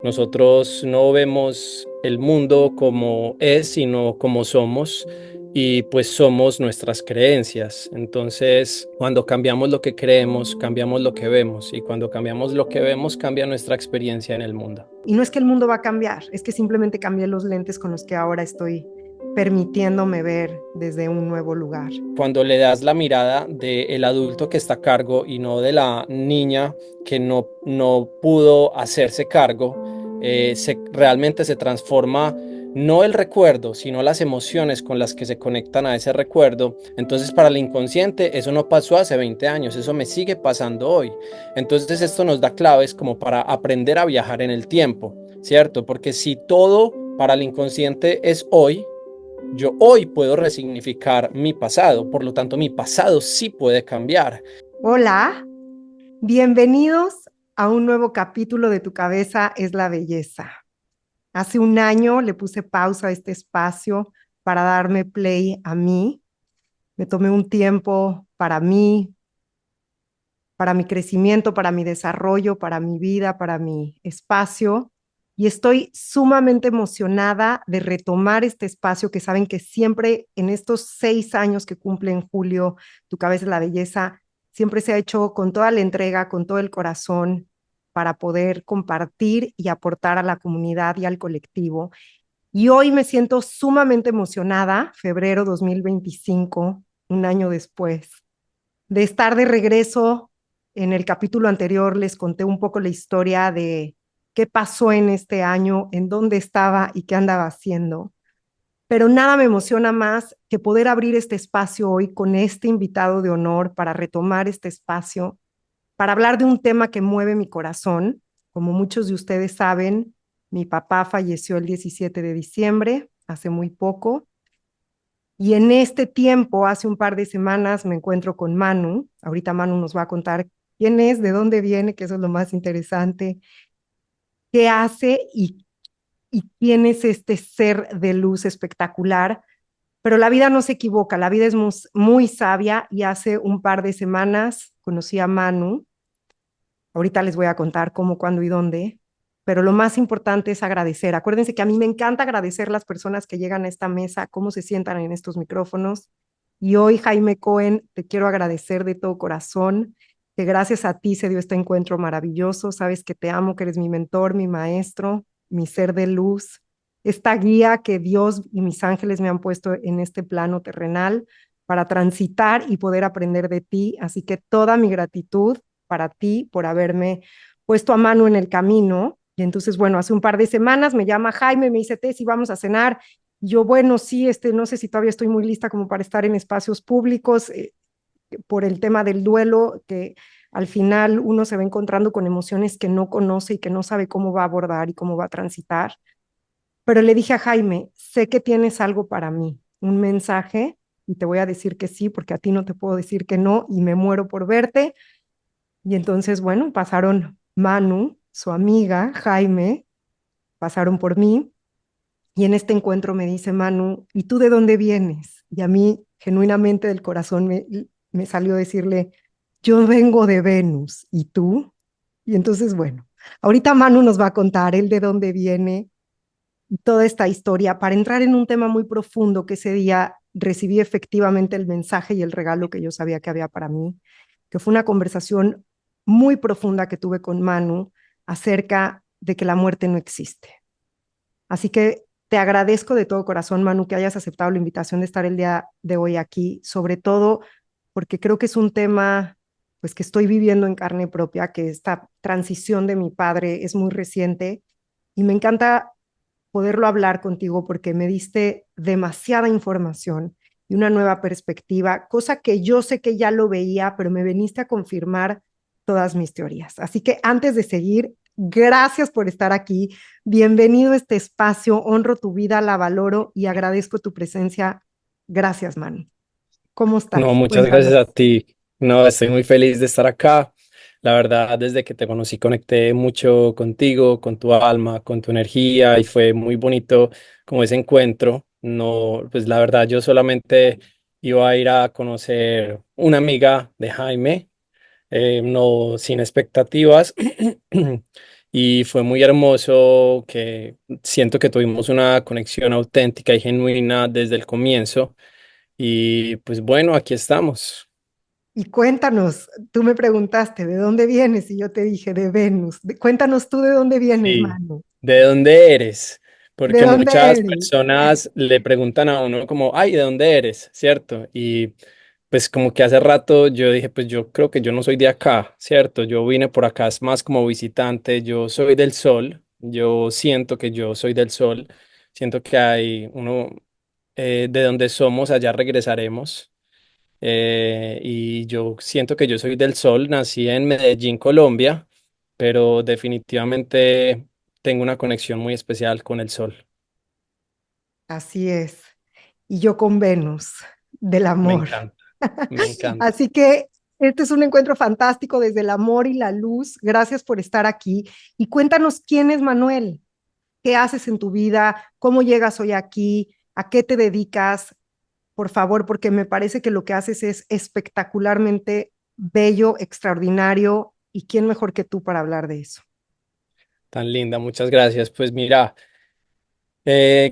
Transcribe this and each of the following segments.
Nosotros no vemos el mundo como es, sino como somos, y pues somos nuestras creencias. Entonces, cuando cambiamos lo que creemos, cambiamos lo que vemos, y cuando cambiamos lo que vemos, cambia nuestra experiencia en el mundo. Y no es que el mundo va a cambiar, es que simplemente cambié los lentes con los que ahora estoy permitiéndome ver desde un nuevo lugar. Cuando le das la mirada del adulto que está a cargo y no de la niña que no pudo hacerse cargo, realmente se transforma no el recuerdo, sino las emociones con las que se conectan a ese recuerdo. Entonces, para el inconsciente, eso no pasó hace 20 años, eso me sigue pasando hoy. Entonces, esto nos da claves como para aprender a viajar en el tiempo, ¿cierto? Porque si todo para el inconsciente es hoy, yo hoy puedo resignificar mi pasado, por lo tanto mi pasado sí puede cambiar. Hola, bienvenidos a un nuevo capítulo de Tu cabeza es la belleza. Hace un año le puse pausa a este espacio para darme play a mí. Me tomé un tiempo para mí, para mi crecimiento, para mi desarrollo, para mi vida, para mi espacio. Y estoy sumamente emocionada de retomar este espacio que saben que siempre en estos 6 años que cumple en julio Tu cabeza es la belleza, siempre se ha hecho con toda la entrega, con todo el corazón para poder compartir y aportar a la comunidad y al colectivo. Y hoy me siento sumamente emocionada, febrero 2025, un año después, de estar de regreso. En el capítulo anterior les conté un poco la historia de qué pasó en este año, en dónde estaba y qué andaba haciendo. Pero nada me emociona más que poder abrir este espacio hoy con este invitado de honor para retomar este espacio, para hablar de un tema que mueve mi corazón. Como muchos de ustedes saben, mi papá falleció el 17 de diciembre, hace muy poco, y en este tiempo, hace un par de semanas, me encuentro con Manu. Ahorita Manu nos va a contar quién es, de dónde viene, que eso es lo más interesante, qué hace y quién es este ser de luz espectacular. Pero la vida no se equivoca, la vida es muy sabia y hace un par de semanas conocí a Manu. Ahorita les voy a contar cómo, cuándo y dónde, pero lo más importante es agradecer. Acuérdense que a mí me encanta agradecer las personas que llegan a esta mesa, cómo se sientan en estos micrófonos. Y hoy, Jaime Cohen, te quiero agradecer de todo corazón, que gracias a ti se dio este encuentro maravilloso. Sabes que te amo, que eres mi mentor, mi maestro, mi ser de luz, esta guía que Dios y mis ángeles me han puesto en este plano terrenal para transitar y poder aprender de ti. Así que toda mi gratitud para ti por haberme puesto a mano en el camino. Y entonces, bueno, hace un par de semanas me llama Jaime, me dice, Tessy, vamos a cenar. Y yo, bueno, sí, no sé si todavía estoy muy lista como para estar en espacios públicos por el tema del duelo, que al final uno se va encontrando con emociones que no conoce y que no sabe cómo va a abordar y cómo va a transitar. Pero le dije a Jaime, sé que tienes algo para mí, un mensaje, y te voy a decir que sí, porque a ti no te puedo decir que no, y me muero por verte. Y entonces, bueno, pasaron Manu, su amiga, Jaime, pasaron por mí y en este encuentro me dice Manu, ¿y tú de dónde vienes? Y a mí, genuinamente del corazón, me salió decirle, yo vengo de Venus, ¿y tú? Y entonces, bueno, ahorita Manu nos va a contar él de dónde viene y toda esta historia para entrar en un tema muy profundo que ese día recibí efectivamente el mensaje y el regalo que yo sabía que había para mí, que fue una conversación muy profunda que tuve con Manu acerca de que la muerte no existe. Así que te agradezco de todo corazón, Manu, que hayas aceptado la invitación de estar el día de hoy aquí, sobre todo porque creo que es un tema pues que estoy viviendo en carne propia, que esta transición de mi padre es muy reciente y me encanta poderlo hablar contigo porque me diste demasiada información y una nueva perspectiva, cosa que yo sé que ya lo veía, pero me viniste a confirmar todas mis teorías. Así que antes de seguir, gracias por estar aquí. Bienvenido a este espacio. Honro tu vida, la valoro y agradezco tu presencia. Gracias, Manu. ¿Cómo No, estás? muchas gracias Cuéntame. a ti. No, estoy muy feliz de estar acá. La verdad, desde que te conocí conecté mucho contigo, con tu alma, con tu energía y fue muy bonito como ese encuentro. No, pues la verdad, yo solamente iba a ir a conocer una amiga de Jaime, no sin expectativas. y fue muy hermoso que siento que tuvimos una conexión auténtica y genuina desde el comienzo y pues bueno, aquí estamos. Y cuéntanos, tú me preguntaste, ¿de dónde vienes? Y yo te dije, de Venus. Cuéntanos tú de dónde vienes, Sí. Manu. ¿De dónde eres? ¿De Porque dónde muchas eres? personas le preguntan a uno como, ay, ¿de dónde eres? ¿Cierto? Y pues como que hace rato yo dije, pues yo creo que yo no soy de acá, ¿cierto? Yo vine por acá es más como visitante, yo soy del sol, yo siento que yo soy del sol, siento que hay uno, de donde somos, allá regresaremos. Y yo siento que yo soy del sol, nací en Medellín, Colombia, pero definitivamente tengo una conexión muy especial con el sol. Así es. Y yo con Venus, del Me amor. encanta, me encanta. Así que este es un encuentro fantástico desde el amor y la luz. Gracias por estar aquí. Y cuéntanos quién es Manuel, qué haces en tu vida, cómo llegas hoy aquí, a qué te dedicas, por favor, porque me parece que lo que haces es espectacularmente bello, extraordinario. ¿Y quién mejor que tú para hablar de eso? Tan linda, muchas gracias. Pues mira,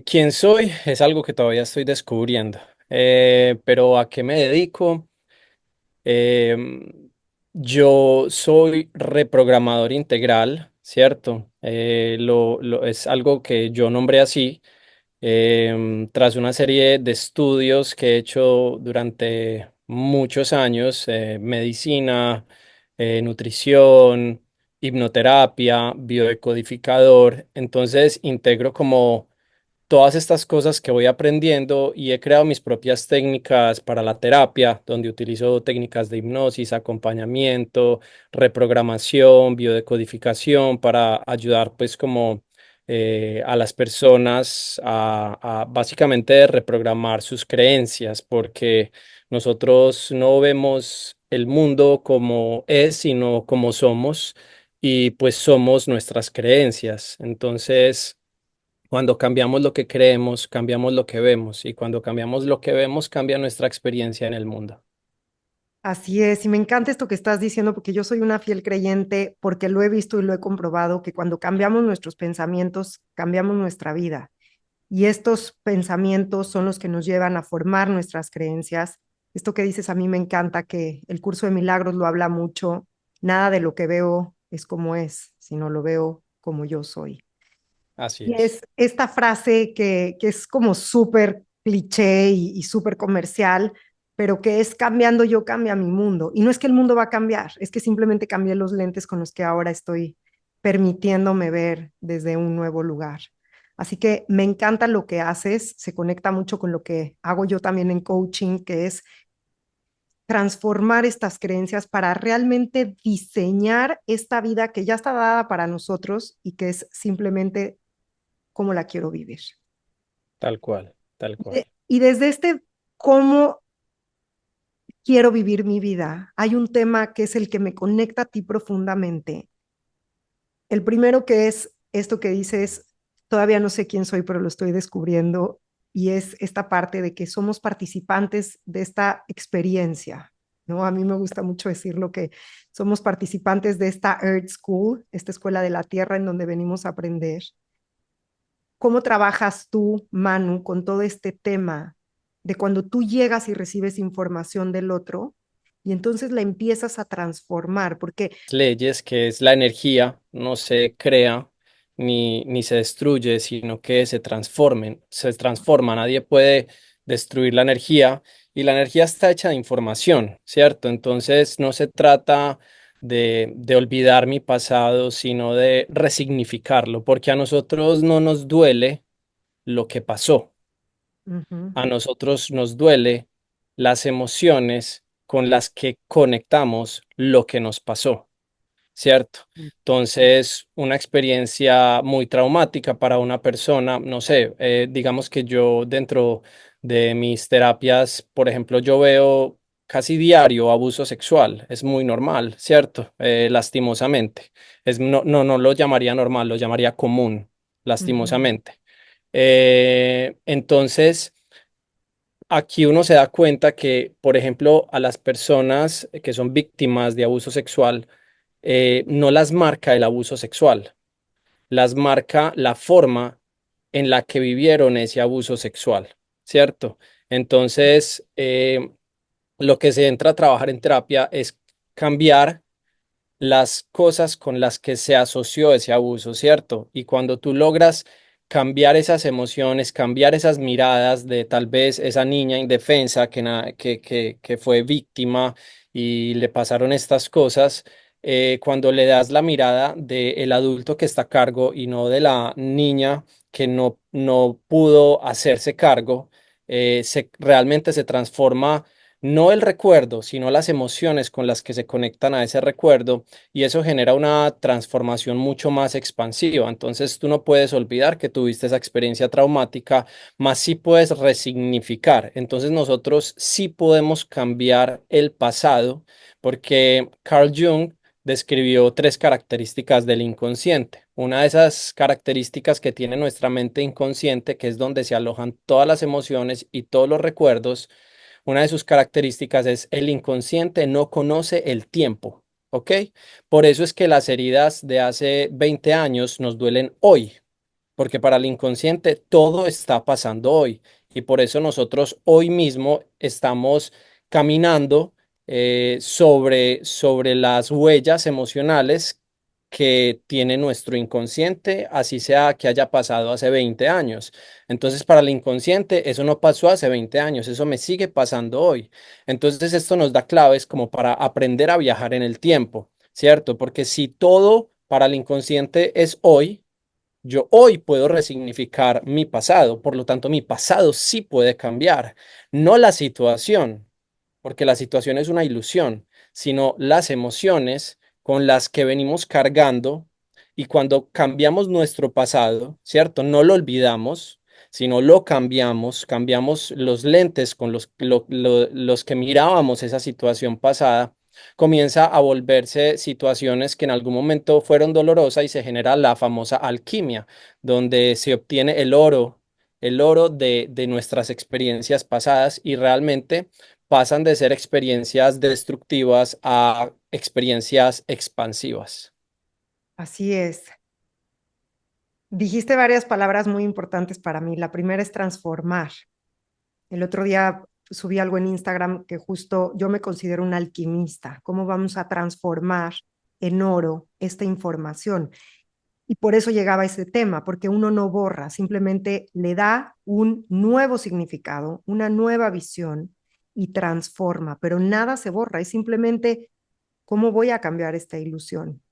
quién soy es algo que todavía estoy descubriendo. Pero ¿a qué me dedico? Em, yo soy reprogramador integral, ¿cierto? Es algo que yo nombré así tras una serie de estudios que he hecho durante muchos años, medicina, nutrición, hipnoterapia, biodecodificador. Entonces integro como todas estas cosas que voy aprendiendo y he creado mis propias técnicas para la terapia, donde utilizo técnicas de hipnosis, acompañamiento, reprogramación, biodecodificación para ayudar pues como a las personas a básicamente reprogramar sus creencias, porque nosotros no vemos el mundo como es, sino como somos y pues somos nuestras creencias. Entonces, cuando cambiamos lo que creemos, cambiamos lo que vemos, y cuando cambiamos lo que vemos, cambia nuestra experiencia en el mundo. Así es, y me encanta esto que estás diciendo porque yo soy una fiel creyente, porque lo he visto y lo he comprobado, que cuando cambiamos nuestros pensamientos, cambiamos nuestra vida. Y estos pensamientos son los que nos llevan a formar nuestras creencias. Esto que dices a mí me encanta, que el curso de milagros lo habla mucho. Nada de lo que veo es como es, sino lo veo como yo soy. Así Y es, es esta frase que es como súper cliché y súper comercial, pero que es cambiando yo cambia mi mundo. Y no es que el mundo va a cambiar, es que simplemente cambié los lentes con los que ahora estoy permitiéndome ver desde un nuevo lugar. Así que me encanta lo que haces, se conecta mucho con lo que hago yo también en coaching, que es transformar estas creencias para realmente diseñar esta vida que ya está dada para nosotros y que es simplemente cómo la quiero vivir. tal cual, tal cual. Y desde este cómo quiero vivir mi vida, hay un tema que es el que me conecta a ti profundamente. El primero que es esto que dices, todavía no sé quién soy, pero lo estoy descubriendo, y es esta parte de que somos participantes de esta experiencia, ¿no? A mí me gusta mucho decirlo que somos participantes de esta Earth School, esta escuela de la Tierra en donde venimos a aprender. ¿Cómo trabajas tú, Manu, con todo este tema de cuando tú llegas y recibes información del otro y entonces la empiezas a transformar? Porque Leyes que es la energía, no se crea ni se destruye, sino que se transforma. Nadie puede destruir la energía y la energía está hecha de información, ¿cierto? Entonces no se trata de olvidar mi pasado, sino de resignificarlo, porque a nosotros no nos duele lo que pasó. ujú, A nosotros nos duele las emociones con las que conectamos lo que nos pasó, ¿cierto? Entonces, una experiencia muy traumática para una persona, no sé, digamos que yo dentro de mis terapias, por ejemplo, yo veo casi diario abuso sexual, es muy normal, ¿cierto? Lastimosamente, no lo llamaría normal, lo llamaría común, ujú. lastimosamente. Entonces, aquí uno se da cuenta que, por ejemplo, a las personas que son víctimas de abuso sexual, no las marca el abuso sexual. las marca la forma en la que vivieron ese abuso sexual, ¿cierto? Entonces, lo que se entra a trabajar en terapia es cambiar las cosas con las que se asoció ese abuso, ¿cierto? Y cuando tú logras cambiar esas emociones, cambiar esas miradas de tal vez esa niña indefensa que fue víctima y le pasaron estas cosas, cuando le das la mirada del adulto que está a cargo y no de la niña que no pudo hacerse cargo, realmente se transforma no el recuerdo, sino las emociones con las que se conectan a ese recuerdo y eso genera una transformación mucho más expansiva. Entonces tú no puedes olvidar que tuviste esa experiencia traumática, más sí puedes resignificar. Entonces nosotros sí podemos cambiar el pasado porque Carl Jung describió tres características del inconsciente. Una de esas características que tiene nuestra mente inconsciente, que es donde se alojan todas las emociones y todos los recuerdos, una de sus características es el inconsciente no conoce el tiempo, ¿ok? Por eso es que las heridas de hace 20 años nos duelen hoy, porque para el inconsciente todo está pasando hoy y por eso nosotros hoy mismo estamos caminando sobre las huellas emocionales que tiene nuestro inconsciente, así sea que haya pasado hace 20 años. Entonces, para el inconsciente, eso no pasó hace 20 años, eso me sigue pasando hoy. Entonces, esto nos da claves como para aprender a viajar en el tiempo, ¿cierto? Porque si todo para el inconsciente es hoy, yo hoy puedo resignificar mi pasado, por lo tanto mi pasado sí puede cambiar, no la situación, porque la situación es una ilusión, sino las emociones con las que venimos cargando y cuando cambiamos nuestro pasado, ¿cierto? No lo olvidamos, sino lo cambiamos, cambiamos los lentes con los que mirábamos esa situación pasada, comienza a volverse situaciones que en algún momento fueron dolorosas y se genera la famosa alquimia, donde se obtiene el oro de nuestras experiencias pasadas y realmente pasan de ser experiencias destructivas a experiencias expansivas. Así es. Dijiste varias palabras muy importantes para mí. La primera es transformar. El otro día subí algo en Instagram que justo yo me considero un alquimista. ¿Cómo vamos a transformar en oro esta información? Y por eso llegaba a ese tema, porque uno no borra, simplemente le da un nuevo significado, una nueva visión y transforma, pero nada se borra, es simplemente cómo voy a cambiar esta ilusión.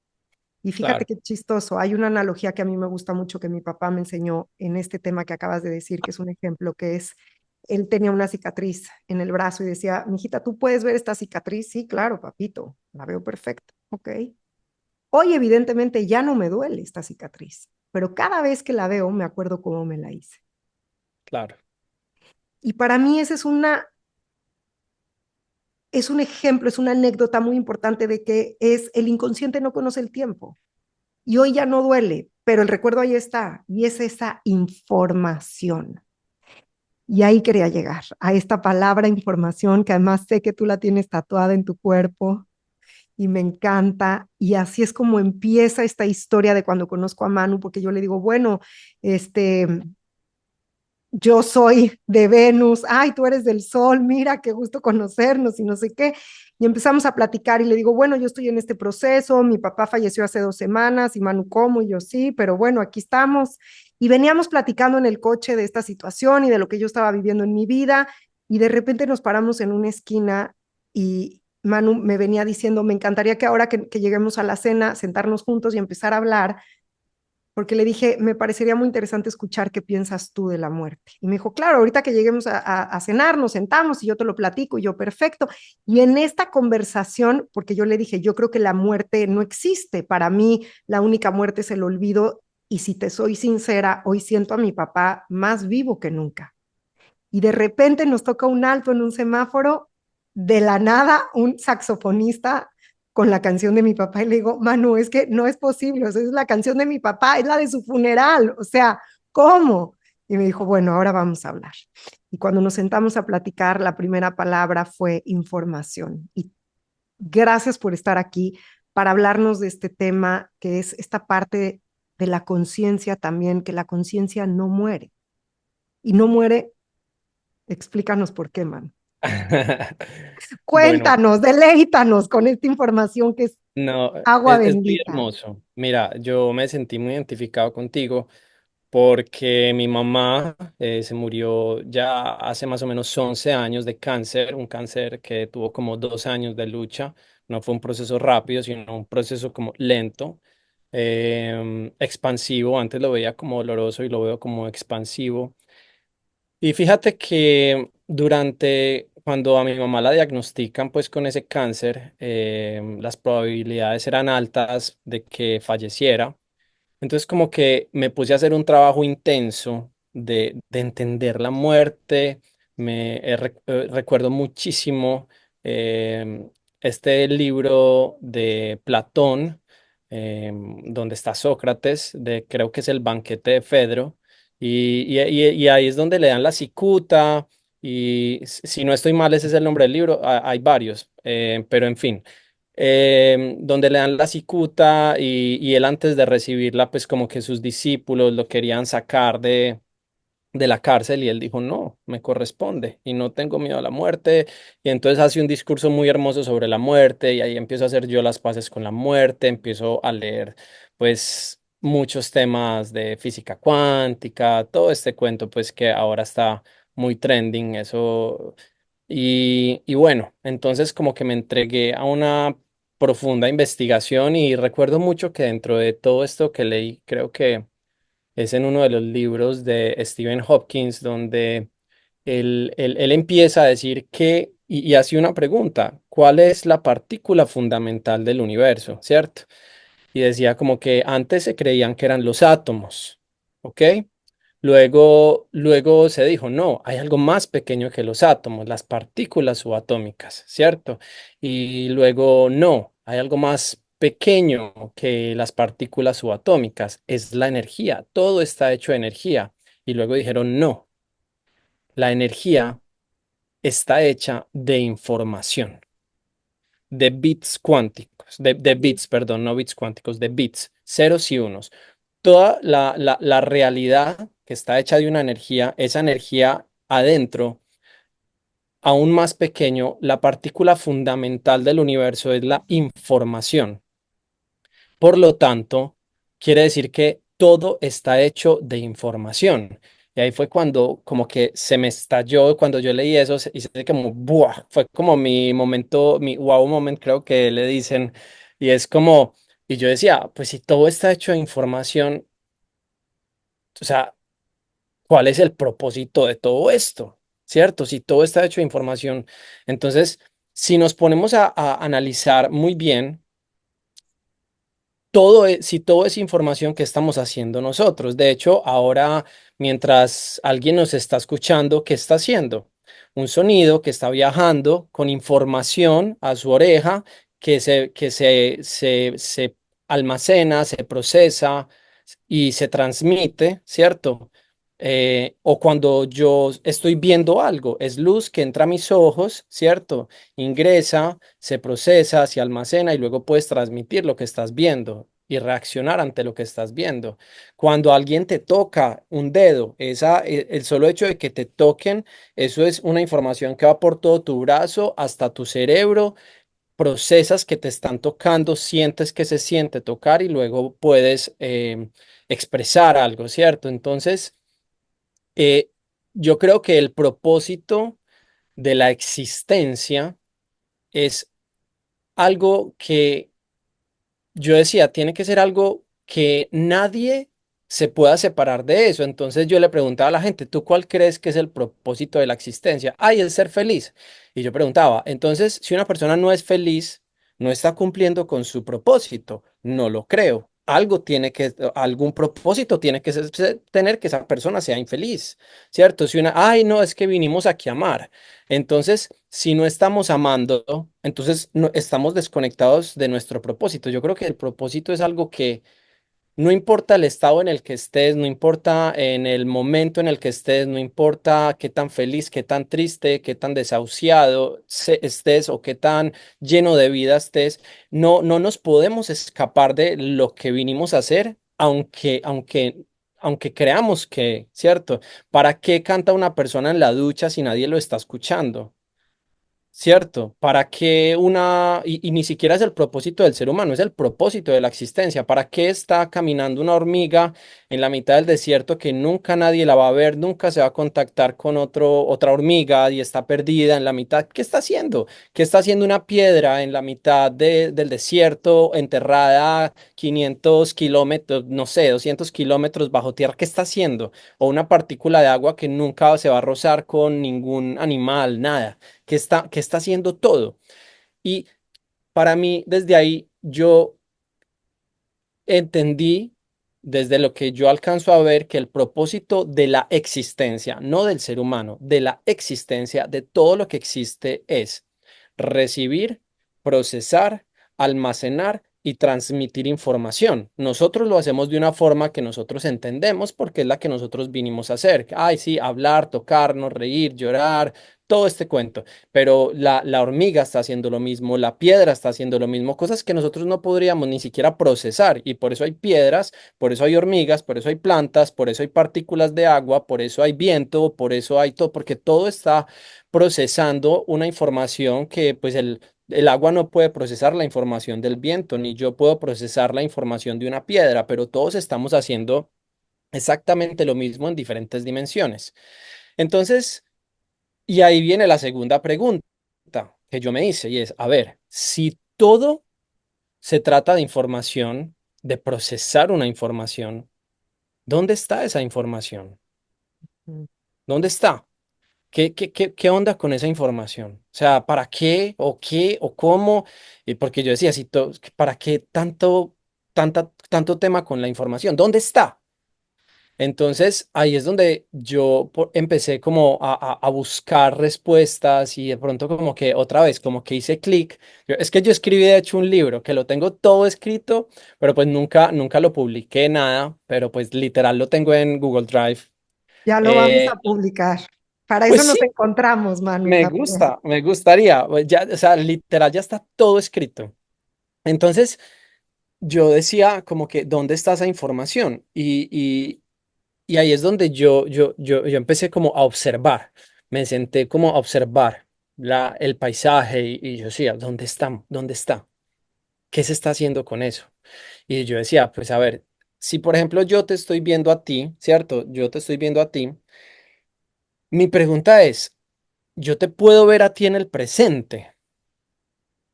Y fíjate Claro, qué chistoso, hay una analogía que a mí me gusta mucho que mi papá me enseñó en este tema que acabas de decir, que es un ejemplo, que es, él tenía una cicatriz en el brazo y decía, mijita, ¿tú puedes ver esta cicatriz? Sí, claro, papito, la veo perfecta, ok. Hoy evidentemente ya no me duele esta cicatriz, pero cada vez que la veo me acuerdo cómo me la hice. claro, Y para mí ese es un ejemplo, es una anécdota muy importante de que es el inconsciente no conoce el tiempo. Y hoy ya no duele, pero el recuerdo ahí está y es esa información. Y ahí quería llegar, a esta palabra información que además sé que tú la tienes tatuada en tu cuerpo y me encanta. Y así es como empieza esta historia de cuando conozco a Manu, porque yo le digo, bueno, este, yo soy de Venus, ay, tú eres del Sol, mira, qué gusto conocernos y no sé qué. Y empezamos a platicar y le digo, bueno, yo estoy en este proceso, mi papá falleció hace 2 semanas y Manu, ¿cómo? Y yo sí, pero bueno, aquí estamos. Y veníamos platicando en el coche de esta situación y de lo que yo estaba viviendo en mi vida y de repente nos paramos en una esquina y Manu me venía diciendo, me encantaría que ahora que lleguemos a la cena, sentarnos juntos y empezar a hablar porque le dije, me parecería muy interesante escuchar qué piensas tú de la muerte. Y me dijo, claro, ahorita que lleguemos a cenar, nos sentamos y yo te lo platico, y yo, perfecto. Y en esta conversación, porque yo le dije, yo creo que la muerte no existe, para mí la única muerte es el olvido, y si te soy sincera, hoy siento a mi papá más vivo que nunca. Y de repente nos toca un alto en un semáforo, de la nada un saxofonista con la canción de mi papá y le digo, Manu, es que no es posible, o sea, es la canción de mi papá, es la de su funeral, o sea, ¿cómo? Y me dijo, bueno, ahora vamos a hablar. Y cuando nos sentamos a platicar, la primera palabra fue información. Y gracias por estar aquí para hablarnos de este tema, que es esta parte de la conciencia también, que la conciencia no muere. Y no muere, explícanos por qué, man. Bueno, Cuéntanos, deleítanos con esta información que es no, agua es muy bendita. hermoso. Mira, yo me sentí muy identificado contigo porque mi mamá se murió ya hace más o menos 11 años de cáncer, un cáncer que tuvo como 2 años de lucha. No fue un proceso rápido, sino un proceso como lento, expansivo. Antes lo veía como doloroso y lo veo como expansivo. Y fíjate que cuando a mi mamá la diagnostican pues con ese cáncer, las probabilidades eran altas de que falleciera. Entonces como que me puse a hacer un trabajo intenso de entender la muerte. Recuerdo muchísimo este libro de Platón, donde está Sócrates, creo que es el banquete de Fedro, y ahí es donde le dan la cicuta, y si no estoy mal, ese es el nombre del libro. Hay varios, pero en fin, donde le dan la cicuta y él antes de recibirla, pues como que sus discípulos lo querían sacar de la cárcel y él dijo, no, me corresponde y no tengo miedo a la muerte. Y entonces hace un discurso muy hermoso sobre la muerte y ahí empiezo a hacer yo las paces con la muerte, empiezo a leer pues muchos temas de física cuántica, todo este cuento pues que ahora está muy trending, eso. Y bueno, entonces como que me entregué a una profunda investigación y recuerdo mucho que dentro de todo esto que leí, creo que es en uno de los libros de Stephen Hopkins, donde él empieza a decir y hace una pregunta: ¿cuál es la partícula fundamental del universo? ¿Cierto? Y decía como que antes se creían que eran los átomos, ¿ok? Luego se dijo, no, hay algo más pequeño que los átomos, las partículas subatómicas, ¿cierto? Y luego, no, hay algo más pequeño que las partículas subatómicas, es la energía, todo está hecho de energía. Y luego dijeron, no, la energía está hecha de información, de bits cuánticos, de bits, perdón, no bits cuánticos, de bits, ceros y unos. Toda la realidad que está hecha de una energía, esa energía adentro, aún más pequeño, la partícula fundamental del universo es la información. Por lo tanto, quiere decir que todo está hecho de información. Y ahí fue cuando como que se me estalló, cuando yo leí eso, hice como, ¡buah! Fue como mi momento, mi wow moment, creo que le dicen. Y es como, y yo decía, pues si todo está hecho de información, o sea, ¿cuál es el propósito de todo esto? ¿Cierto? Si todo está hecho de información. Entonces, si nos ponemos a analizar muy bien, si todo es información que estamos haciendo nosotros. De hecho, ahora, mientras alguien nos está escuchando, ¿qué está haciendo? Un sonido que está viajando con información a su oreja que se almacena, se procesa y se transmite, ¿cierto? O cuando yo estoy viendo algo, es luz que entra a mis ojos, ¿cierto? Ingresa, se procesa, se almacena y luego puedes transmitir lo que estás viendo y reaccionar ante lo que estás viendo. Cuando alguien te toca un dedo, el solo hecho de que te toquen, eso es una información que va por todo tu brazo hasta tu cerebro, procesas que te están tocando, sientes que se siente tocar y luego puedes expresar algo, ¿cierto? Entonces, eh, yo creo que el propósito de la existencia es algo que yo decía, tiene que ser algo que nadie se pueda separar de eso. Entonces yo le preguntaba a la gente, ¿tú cuál crees que es el propósito de la existencia? Ay, el ser feliz. Y yo preguntaba, entonces, si una persona no es feliz, no está cumpliendo con su propósito. No lo creo. Algún propósito tiene que tener que esa persona sea infeliz, ¿cierto? Si ay, no, es que vinimos aquí a amar. Entonces, si no estamos amando, entonces no, estamos desconectados de nuestro propósito. Yo creo que el propósito es algo que no importa el estado en el que estés, no importa en el momento en el que estés, no importa qué tan feliz, qué tan triste, qué tan desahuciado estés o qué tan lleno de vida estés, no nos podemos escapar de lo que vinimos a hacer aunque creamos que, ¿cierto? ¿Para qué canta una persona en la ducha si nadie lo está escuchando? ¿Cierto? ¿Para qué y ni siquiera es el propósito del ser humano, es el propósito de la existencia? ¿Para qué está caminando una hormiga en la mitad del desierto que nunca nadie la va a ver, nunca se va a contactar con otra hormiga y está perdida en la mitad? ¿Qué está haciendo? ¿Qué está haciendo una piedra en la mitad del desierto, enterrada 500 kilómetros, no sé, 200 kilómetros bajo tierra? ¿Qué está haciendo? O una partícula de agua que nunca se va a rozar con ningún animal, nada que está haciendo todo. Y para mí, desde ahí, yo entendí, desde lo que yo alcanzo a ver, que el propósito de la existencia, no del ser humano, de la existencia, de todo lo que existe es recibir, procesar, almacenar y transmitir información. Nosotros lo hacemos de una forma que nosotros entendemos porque es la que nosotros vinimos a hacer. Ay, sí, hablar, tocarnos, reír, llorar, todo este cuento. Pero la hormiga está haciendo lo mismo, la piedra está haciendo lo mismo, cosas que nosotros no podríamos ni siquiera procesar. Y por eso hay piedras, por eso hay hormigas, por eso hay plantas, por eso hay partículas de agua, por eso hay viento, por eso hay todo, porque todo está procesando una información que pues el agua no puede procesar la información del viento, ni yo puedo procesar la información de una piedra, pero todos estamos haciendo exactamente lo mismo en diferentes dimensiones. Entonces, y ahí viene la segunda pregunta que yo me hice y es, a ver, si todo se trata de información, de procesar una información, ¿dónde está esa información? Mm. ¿Dónde está? ¿Qué onda con esa información? O sea, ¿para qué o cómo? Porque yo decía, si ¿para qué tanto tema con la información? ¿Dónde está? Entonces ahí es donde yo empecé como a buscar respuestas y de pronto como que otra vez, como que hice clic. Es que yo escribí de hecho un libro que lo tengo todo escrito, pero pues nunca lo publiqué nada, pero pues literal lo tengo en Google Drive. Ya lo vamos Eh, a publicar. Para eso pues nos sí, encontramos, Manuel, también. me gustaría, pues, ya, o sea, literal ya está todo escrito. Entonces yo decía como que, ¿dónde está esa información? Y ahí es donde yo empecé como a observar, me senté como a observar el paisaje y yo decía, ¿dónde está? ¿Dónde está? ¿Qué se está haciendo con eso? Y yo decía, pues a ver, si por ejemplo yo te estoy viendo a ti, ¿cierto? Yo te estoy viendo a ti, mi pregunta es, ¿yo te puedo ver a ti en el presente?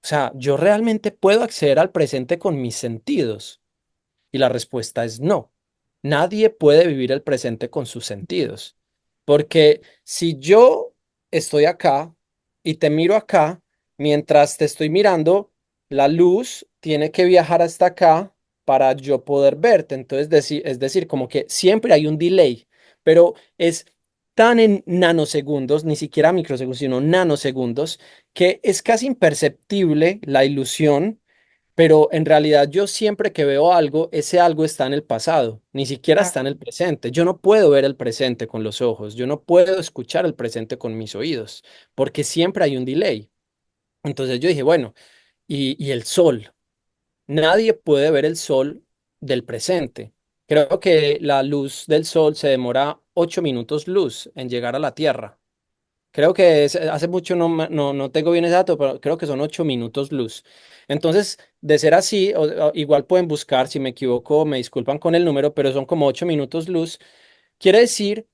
O sea, ¿yo realmente puedo acceder al presente con mis sentidos? Y la respuesta es no. Nadie puede vivir el presente con sus sentidos. Porque si yo estoy acá y te miro acá, mientras te estoy mirando, la luz tiene que viajar hasta acá para yo poder verte. Entonces, es decir, como que siempre hay un delay, pero es tan en nanosegundos, ni siquiera microsegundos, sino nanosegundos, que es casi imperceptible la ilusión, pero en realidad yo siempre que veo algo, ese algo está en el pasado, ni siquiera Ah, está en el presente. Yo no puedo ver el presente con los ojos, yo no puedo escuchar el presente con mis oídos, porque siempre hay un delay. Entonces yo dije, bueno, y el sol. Nadie puede ver el sol del presente. Creo que la luz del sol se demora 8 minutos luz en llegar a la Tierra. Creo que hace mucho no tengo bien ese dato, pero creo que son 8 minutos luz. Entonces, de ser así, igual pueden buscar, si me equivoco, me disculpan con el número, pero son como 8 minutos luz. Quiere decir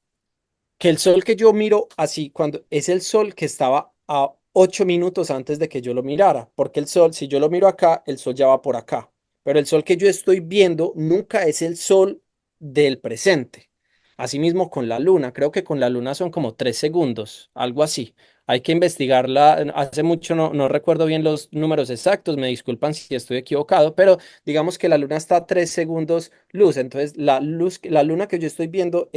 que el sol que yo miro así, cuando es el sol que estaba a 8 minutos antes de que yo lo mirara, porque el sol, si yo lo miro acá, el sol ya va por acá, pero el sol que yo estoy viendo nunca es el sol del presente. Asimismo con la luna, creo que con la luna son como 3 segundos, algo así. Hay que investigarla. Hace mucho no recuerdo bien los números exactos, me disculpan si estoy equivocado, pero digamos que la luna está a 3 segundos luz. Entonces, la luna que yo estoy viendo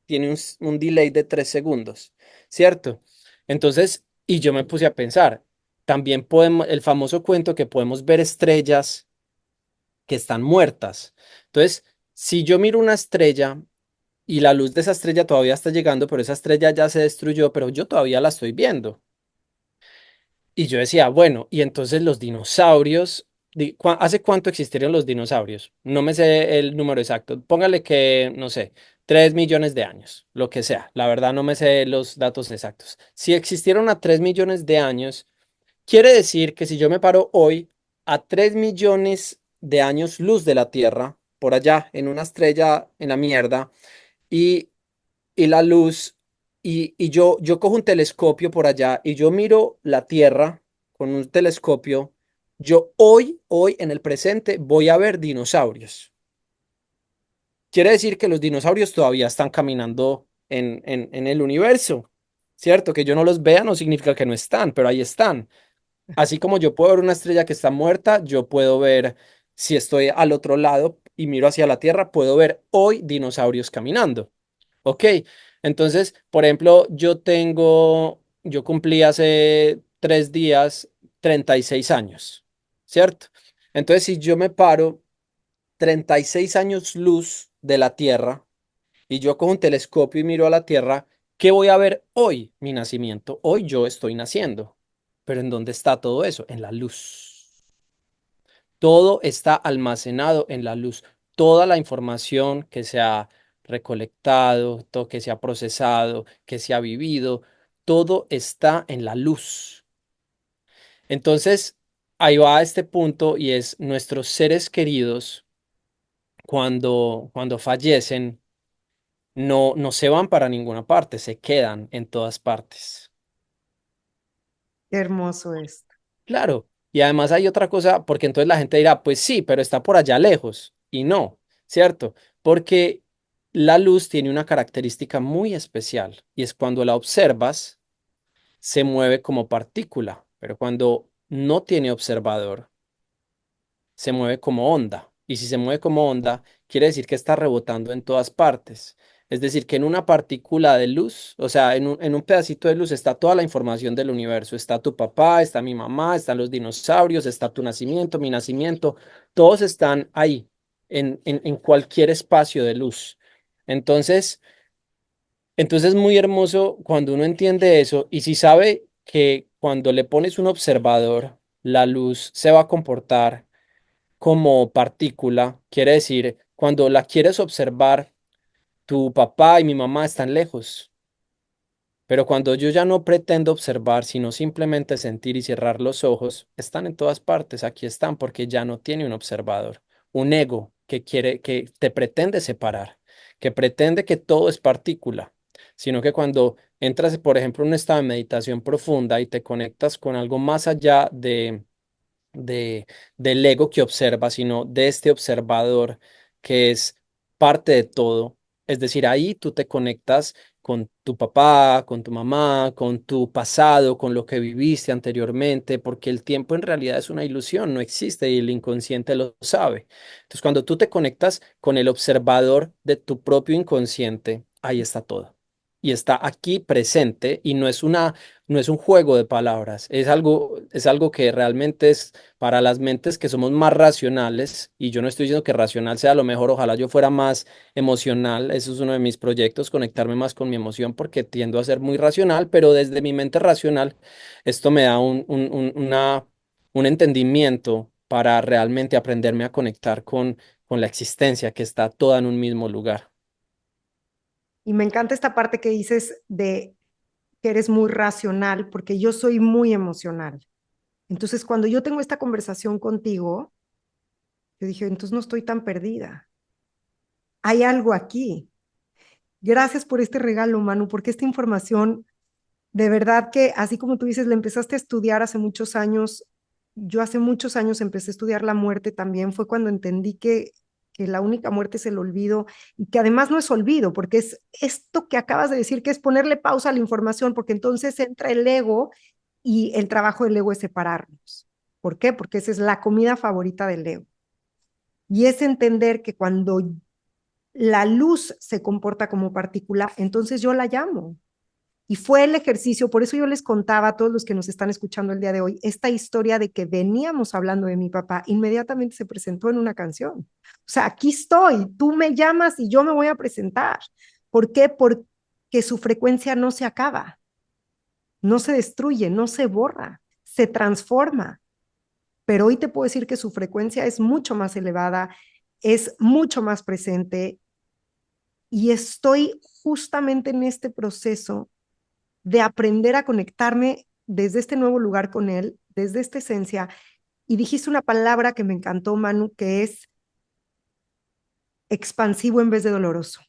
tiene un delay de 3 segundos, ¿cierto? Entonces, y yo me puse a pensar, también podemos, el famoso cuento que podemos ver estrellas que están muertas. Entonces, si yo miro una estrella y la luz de esa estrella todavía está llegando, pero esa estrella ya se destruyó, pero yo todavía la estoy viendo. Y yo decía, bueno, y entonces los dinosaurios ¿Hace cuánto existieron los dinosaurios? No me sé el número exacto. Póngale que, no sé, 3 millones de años, lo que sea. La verdad no me sé los datos exactos. Si existieron a 3 millones de años, quiere decir que si yo me paro hoy a 3 millones de años luz de la Tierra, por allá, en una estrella en la mierda, y, y la luz, yo cojo un telescopio por allá y yo miro la Tierra con un telescopio, yo hoy en el presente voy a ver dinosaurios. Quiere decir que los dinosaurios todavía están caminando en el universo, ¿cierto? Que yo no los vea no significa que no están, pero ahí están. Así como yo puedo ver una estrella que está muerta, yo puedo ver, si estoy al otro lado y miro hacia la Tierra, puedo ver hoy dinosaurios caminando. Ok, entonces, por ejemplo, yo cumplí hace 3 días 36 años, ¿cierto? Entonces, si yo me paro 36 años luz de la Tierra y yo cojo un telescopio y miro a la Tierra, ¿qué voy a ver hoy? Mi nacimiento. Hoy yo estoy naciendo. Pero ¿en dónde está todo eso? En la luz. Todo está almacenado en la luz. Toda la información que se ha recolectado, todo que se ha procesado, que se ha vivido, todo está en la luz. Entonces, ahí va a este punto y es nuestros seres queridos cuando fallecen no se van para ninguna parte, se quedan en todas partes. Qué hermoso es. Claro, y además hay otra cosa, porque entonces la gente dirá, pues sí, pero está por allá lejos. Y no, ¿cierto? Porque la luz tiene una característica muy especial y es cuando la observas, se mueve como partícula, pero cuando no tiene observador, se mueve como onda. Y si se mueve como onda, quiere decir que está rebotando en todas partes. Es decir, que en una partícula de luz, o sea, en un pedacito de luz está toda la información del universo. Está tu papá, está mi mamá, están los dinosaurios, está tu nacimiento, mi nacimiento. Todos están ahí, en cualquier espacio de luz. Entonces, entonces es muy hermoso cuando uno entiende eso y si sabe que cuando le pones un observador, la luz se va a comportar como partícula, quiere decir, cuando la quieres observar, tu papá y mi mamá están lejos, pero cuando yo ya no pretendo observar, sino simplemente sentir y cerrar los ojos, están en todas partes, aquí están, porque ya no tiene un observador, un ego que quiere, que te pretende separar, que pretende que todo es partícula, sino que cuando entras, por ejemplo, en un estado de meditación profunda y te conectas con algo más allá de, del ego que observa, sino de este observador que es parte de todo. Es decir, ahí tú te conectas con tu papá, con tu mamá, con tu pasado, con lo que viviste anteriormente, porque el tiempo en realidad es una ilusión, no existe y el inconsciente lo sabe. Entonces, cuando tú te conectas con el observador de tu propio inconsciente, ahí está todo. Y está aquí presente y no es un juego de palabras, es algo que realmente es para las mentes que somos más racionales, y yo no estoy diciendo que racional sea lo mejor, ojalá yo fuera más emocional, eso es uno de mis proyectos, conectarme más con mi emoción porque tiendo a ser muy racional, pero desde mi mente racional esto me da un entendimiento para realmente aprenderme a conectar con la existencia que está toda en un mismo lugar. Y me encanta esta parte que dices de que eres muy racional, porque yo soy muy emocional. Entonces, cuando yo tengo esta conversación contigo, yo dije, entonces no estoy tan perdida. Hay algo aquí. Gracias por este regalo, Manu, porque esta información, de verdad que, así como tú dices, la empezaste a estudiar hace muchos años. Yo hace muchos años empecé a estudiar la muerte también. Fue cuando entendí que la única muerte es el olvido y que además no es olvido, porque es esto que acabas de decir, que es ponerle pausa a la información, porque entonces entra el ego y el trabajo del ego es separarnos. ¿Por qué? Porque esa es la comida favorita del ego. Y es entender que cuando la luz se comporta como partícula, entonces yo la llamo. Y fue el ejercicio, por eso yo les contaba a todos los que nos están escuchando el día de hoy, esta historia de que veníamos hablando de mi papá, inmediatamente se presentó en una canción. O sea, aquí estoy, tú me llamas y yo me voy a presentar. ¿Por qué? Porque su frecuencia no se acaba, no se destruye, no se borra, se transforma. pero hoy te puedo decir que su frecuencia es mucho más elevada, es mucho más presente y estoy justamente en este proceso de aprender a conectarme desde este nuevo lugar con él, desde esta esencia. Y dijiste una palabra que me encantó, Manu, que es expansivo en vez de doloroso.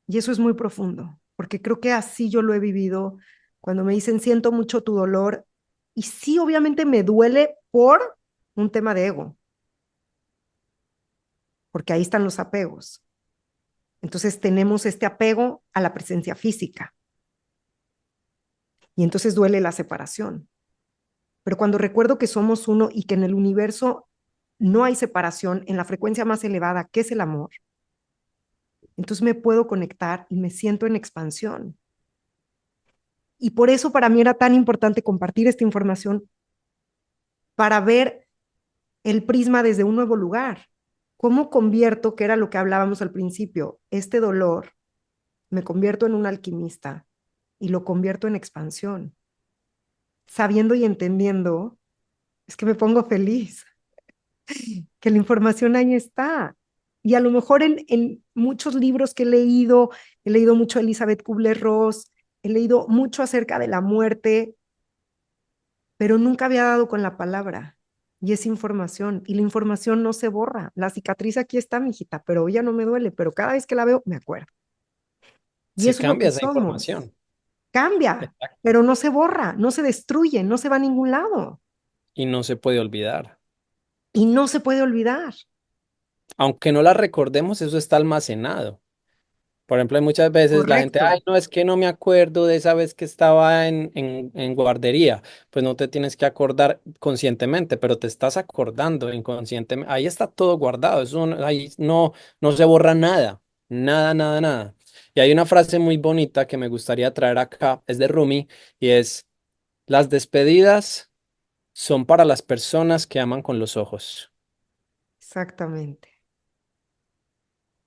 Y eso es muy profundo, porque creo que así yo lo he vivido cuando me dicen siento mucho tu dolor. Y sí, obviamente me duele por un tema de ego, porque ahí están los apegos. Entonces tenemos este apego a la presencia física y entonces duele la separación. Pero cuando recuerdo que somos uno y que en el universo no hay separación en la frecuencia más elevada, que es el amor, entonces me puedo conectar y me siento en expansión. Y por eso para mí era tan importante compartir esta información para ver el prisma desde un nuevo lugar. ¿Cómo convierto, que era lo que hablábamos al principio, este dolor, me convierto en un alquimista y lo convierto en expansión? Sabiendo y entendiendo, es que me pongo feliz, que la información ahí está. Y a lo mejor en muchos libros que he leído mucho a Elizabeth Kubler-Ross, he leído mucho acerca de la muerte, pero nunca había dado con la palabra. Y es información, y la información no se borra. La cicatriz aquí está, mijita, pero hoy ya no me duele, pero cada vez que la veo me acuerdo. Y Se eso es lo que cambia esa somos. información. Cambia, Exacto. pero no se borra, no se destruye, no se va a ningún lado. Y no se puede olvidar. Y no se puede olvidar. Aunque no la recordemos, eso está almacenado. Por ejemplo, hay muchas veces la gente, ay, Correcto. no, es que no me acuerdo de esa vez que estaba en guardería. Pues no te tienes que acordar conscientemente, pero te estás acordando inconscientemente. Ahí está todo guardado. Eso ahí no se borra nada. Nada, nada, nada. Y hay una frase muy bonita que me gustaría traer acá, es de Rumi, y es, las despedidas son para las personas que aman con los ojos. Exactamente.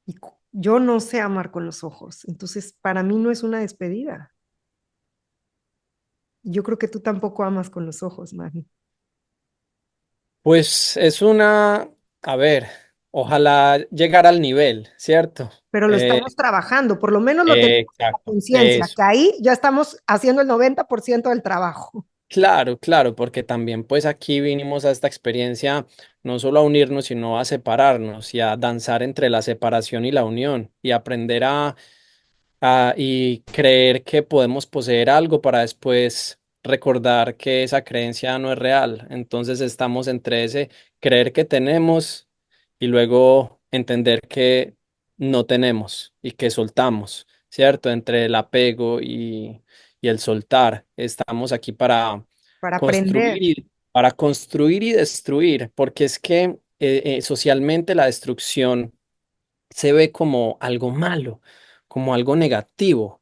Y yo no sé amar con los ojos, entonces para mí no es una despedida. Yo creo que tú tampoco amas con los ojos, Mari, Pues es una, a ver, ojalá llegar al nivel, ¿cierto? pero lo estamos trabajando, por lo menos lo tenemos en la Exacto, conciencia, eso. que ahí ya estamos haciendo el 90% del trabajo. Claro, claro, porque también pues aquí vinimos a esta experiencia no solo a unirnos, sino a separarnos y a danzar entre la separación y la unión y aprender y creer que podemos poseer algo para después recordar que esa creencia no es real. Entonces estamos entre ese creer que tenemos y luego entender que no tenemos y que soltamos, ¿cierto? Entre el apego y el soltar. Estamos aquí Para aprender. construir para construir y destruir, porque es que socialmente la destrucción se ve como algo malo, como algo negativo.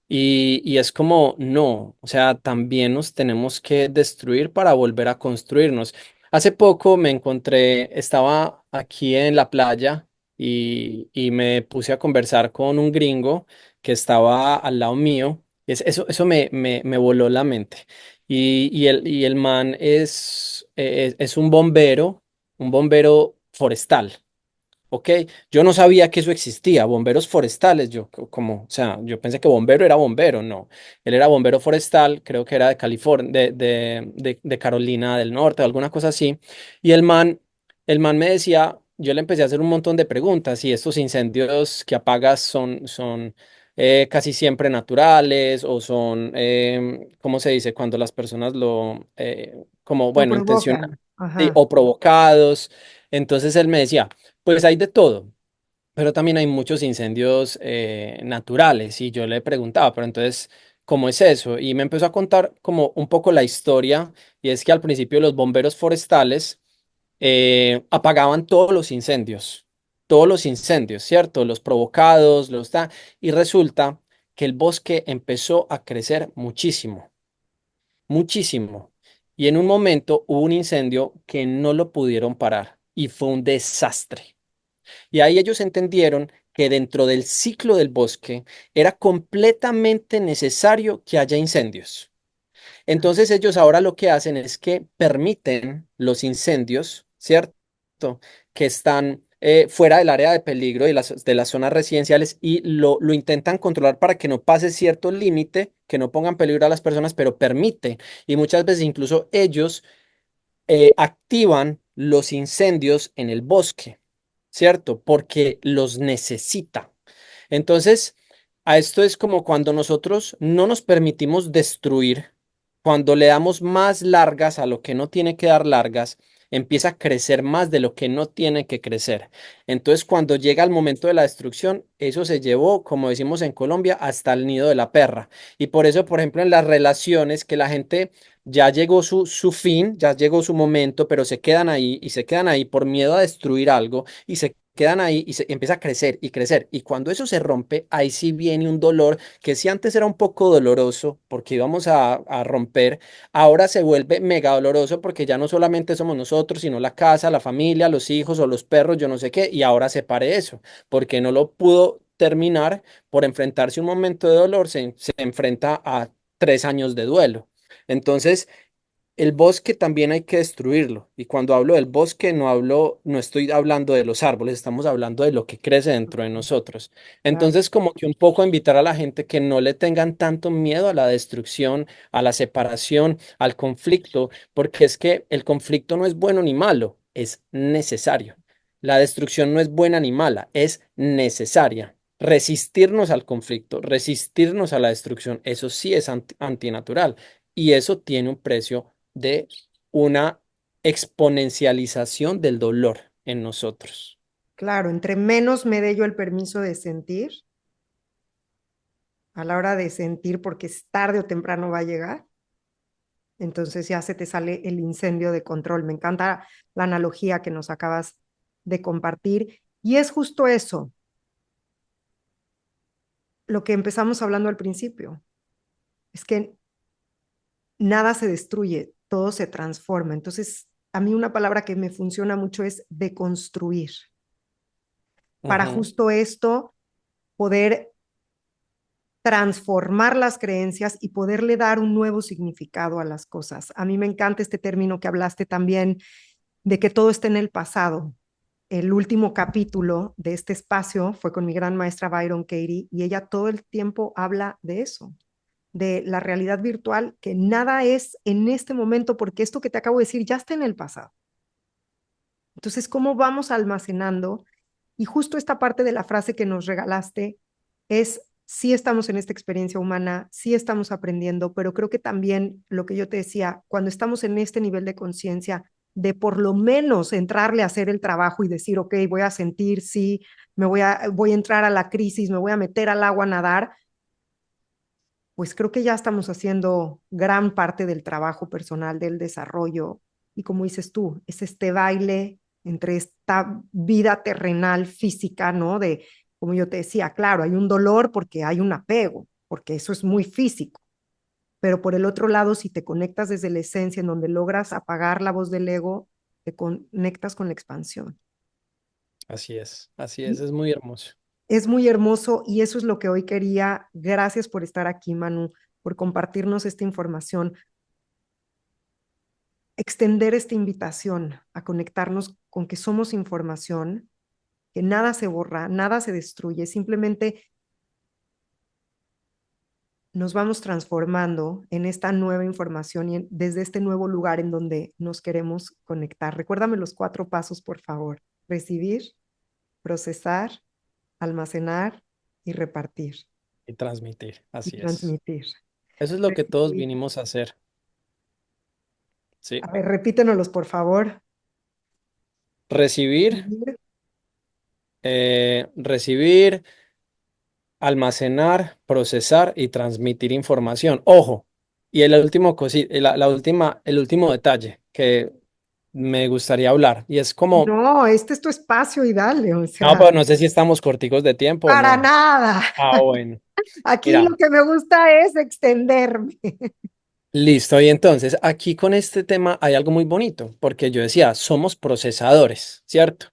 Y es como, no, o sea, también nos tenemos que destruir para volver a construirnos. Hace poco me encontré, estaba aquí en la playa y me puse a conversar con un gringo que estaba al lado mío. Eso me voló la mente. Y el man es un bombero forestal. Ok, yo no sabía que eso existía, bomberos forestales, como, o sea, yo pensé que bombero era bombero, no, él era bombero forestal, creo que era de California, de Carolina del Norte, alguna cosa así, y el man me decía, yo le empecé a hacer un montón de preguntas, y estos incendios que apagas son casi siempre naturales, o son, ¿cómo se dice? Cuando las personas como, Lo bueno, provocan. sí, Ajá. o provocados, entonces él me decía, pues hay de todo, pero también hay muchos incendios naturales y yo le preguntaba, pero entonces, ¿cómo es eso? Y me empezó a contar como un poco la historia y es que al principio los bomberos forestales apagaban todos los incendios, ¿cierto? Los provocados, y resulta que el bosque empezó a crecer muchísimo, muchísimo. Y en un momento hubo un incendio que no lo pudieron parar y fue un desastre. Y ahí ellos entendieron que dentro del ciclo del bosque era completamente necesario que haya incendios. Entonces ellos ahora lo que hacen es que permiten los incendios, ¿cierto? Que están fuera del área de peligro de las zonas residenciales y lo intentan controlar para que no pase cierto límite, que no pongan peligro a las personas, pero permiten. Y muchas veces incluso ellos activan los incendios en el bosque, ¿cierto? Porque los necesita. Entonces, a esto es como cuando nosotros no nos permitimos destruir, cuando le damos más largas a lo que no tiene que dar largas, empieza a crecer más de lo que no tiene que crecer. Entonces, cuando llega el momento de la destrucción, eso se llevó, como decimos en Colombia, hasta el nido de la perra. Y por eso, por ejemplo, en las relaciones que la gente ya llegó su fin, ya llegó su momento, pero se quedan ahí y se quedan ahí por miedo a destruir algo y se quedan ahí y se empieza a crecer y crecer. Y cuando eso se rompe, ahí sí viene un dolor que si antes era un poco doloroso porque íbamos a romper, ahora se vuelve mega doloroso porque ya no solamente somos nosotros, sino la casa, la familia, los hijos o los perros, yo no sé qué, y ahora se pare eso, porque no lo pudo terminar por enfrentarse a un momento de dolor, se enfrenta a 3 años de duelo. Entonces, el bosque también hay que destruirlo. Y cuando hablo del bosque, no estoy hablando de los árboles, estamos hablando de lo que crece dentro de nosotros. Claro. Entonces, como que un poco invitar a la gente que no le tengan tanto miedo a la destrucción, a la separación, al conflicto, porque es que el conflicto no es bueno ni malo, es necesario. La destrucción no es buena ni mala, es necesaria. Resistirnos al conflicto, resistirnos a la destrucción, eso sí es antinatural y eso tiene un precio de una exponencialización del dolor en nosotros. Claro, entre menos me dé yo el permiso de sentir, a la hora de sentir, porque es tarde o temprano va a llegar, entonces ya se te sale el incendio de control. Me encanta la analogía que nos acabas de compartir. Y es justo eso, lo que empezamos hablando al principio, es que nada se destruye, todo se transforma. Entonces, a mí una palabra que me funciona mucho es deconstruir, para Ujú. justo esto poder transformar las creencias y poderle dar un nuevo significado a las cosas. A mí me encanta este término que hablaste también de que todo está en el pasado. El último capítulo de este espacio fue con mi gran maestra Byron Katie y ella todo el tiempo habla de eso, de la realidad virtual, que nada es en este momento porque esto que te acabo de decir ya está en el pasado. Entonces, ¿cómo vamos almacenando? Y justo esta parte de la frase que nos regalaste es, sí estamos en esta experiencia humana, sí estamos aprendiendo, pero creo que también lo que yo te decía, cuando estamos en este nivel de conciencia, de por lo menos entrarle a hacer el trabajo y decir, ok, voy a sentir, sí, voy a entrar a la crisis, me voy a meter al agua a nadar, pues creo que ya estamos haciendo gran parte del trabajo personal, del desarrollo. Y como dices tú, es este baile entre esta vida terrenal física, ¿no? De, como yo te decía, claro, hay un dolor porque hay un apego, porque eso es muy físico. Pero por el otro lado, si te conectas desde la esencia, en donde logras apagar la voz del ego, te conectas con la expansión. Así Y es muy hermoso. es muy hermoso y eso es lo que hoy quería. Gracias por estar aquí, Manu, por compartirnos esta información, extender esta invitación a conectarnos con que somos información, que nada se borra, nada se destruye, simplemente nos vamos transformando en esta nueva información y desde este nuevo lugar en donde nos queremos conectar. Recuérdame los 4 pasos, por favor. Recibir, procesar, almacenar y repartir Y transmitir, y así es. transmitir. Eso es lo que todos Recibir. vinimos a hacer, ¿sí? A ver, repítenoslos, por favor. Recibir, Recibir. recibir, almacenar, procesar y transmitir información. Ojo, y el último el último detalle que me gustaría hablar, y es como, No, este es tu espacio y dale, o no, sea, pero no sé si estamos corticos de tiempo o para no. nada. Ah, bueno. Aquí Mira, lo que me gusta es extenderme. listo. Y entonces, aquí con este tema hay algo muy bonito, porque yo decía, somos procesadores, ¿cierto?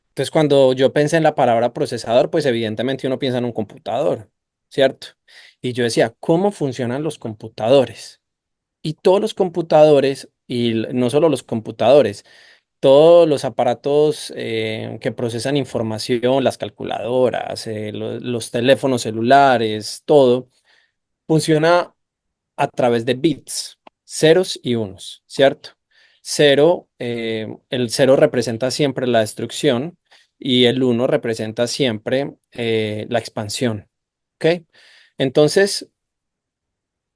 Entonces, cuando yo pensé en la palabra procesador, pues evidentemente uno piensa en un computador, ¿cierto? Y yo decía, ¿cómo funcionan los computadores? Y todos los computadores, y no solo los computadores, todos los aparatos que procesan información, las calculadoras, los teléfonos celulares, todo, funciona a través de bits, ceros y unos, ¿cierto? El cero representa siempre la destrucción y el uno representa siempre la expansión, ¿ok? Entonces,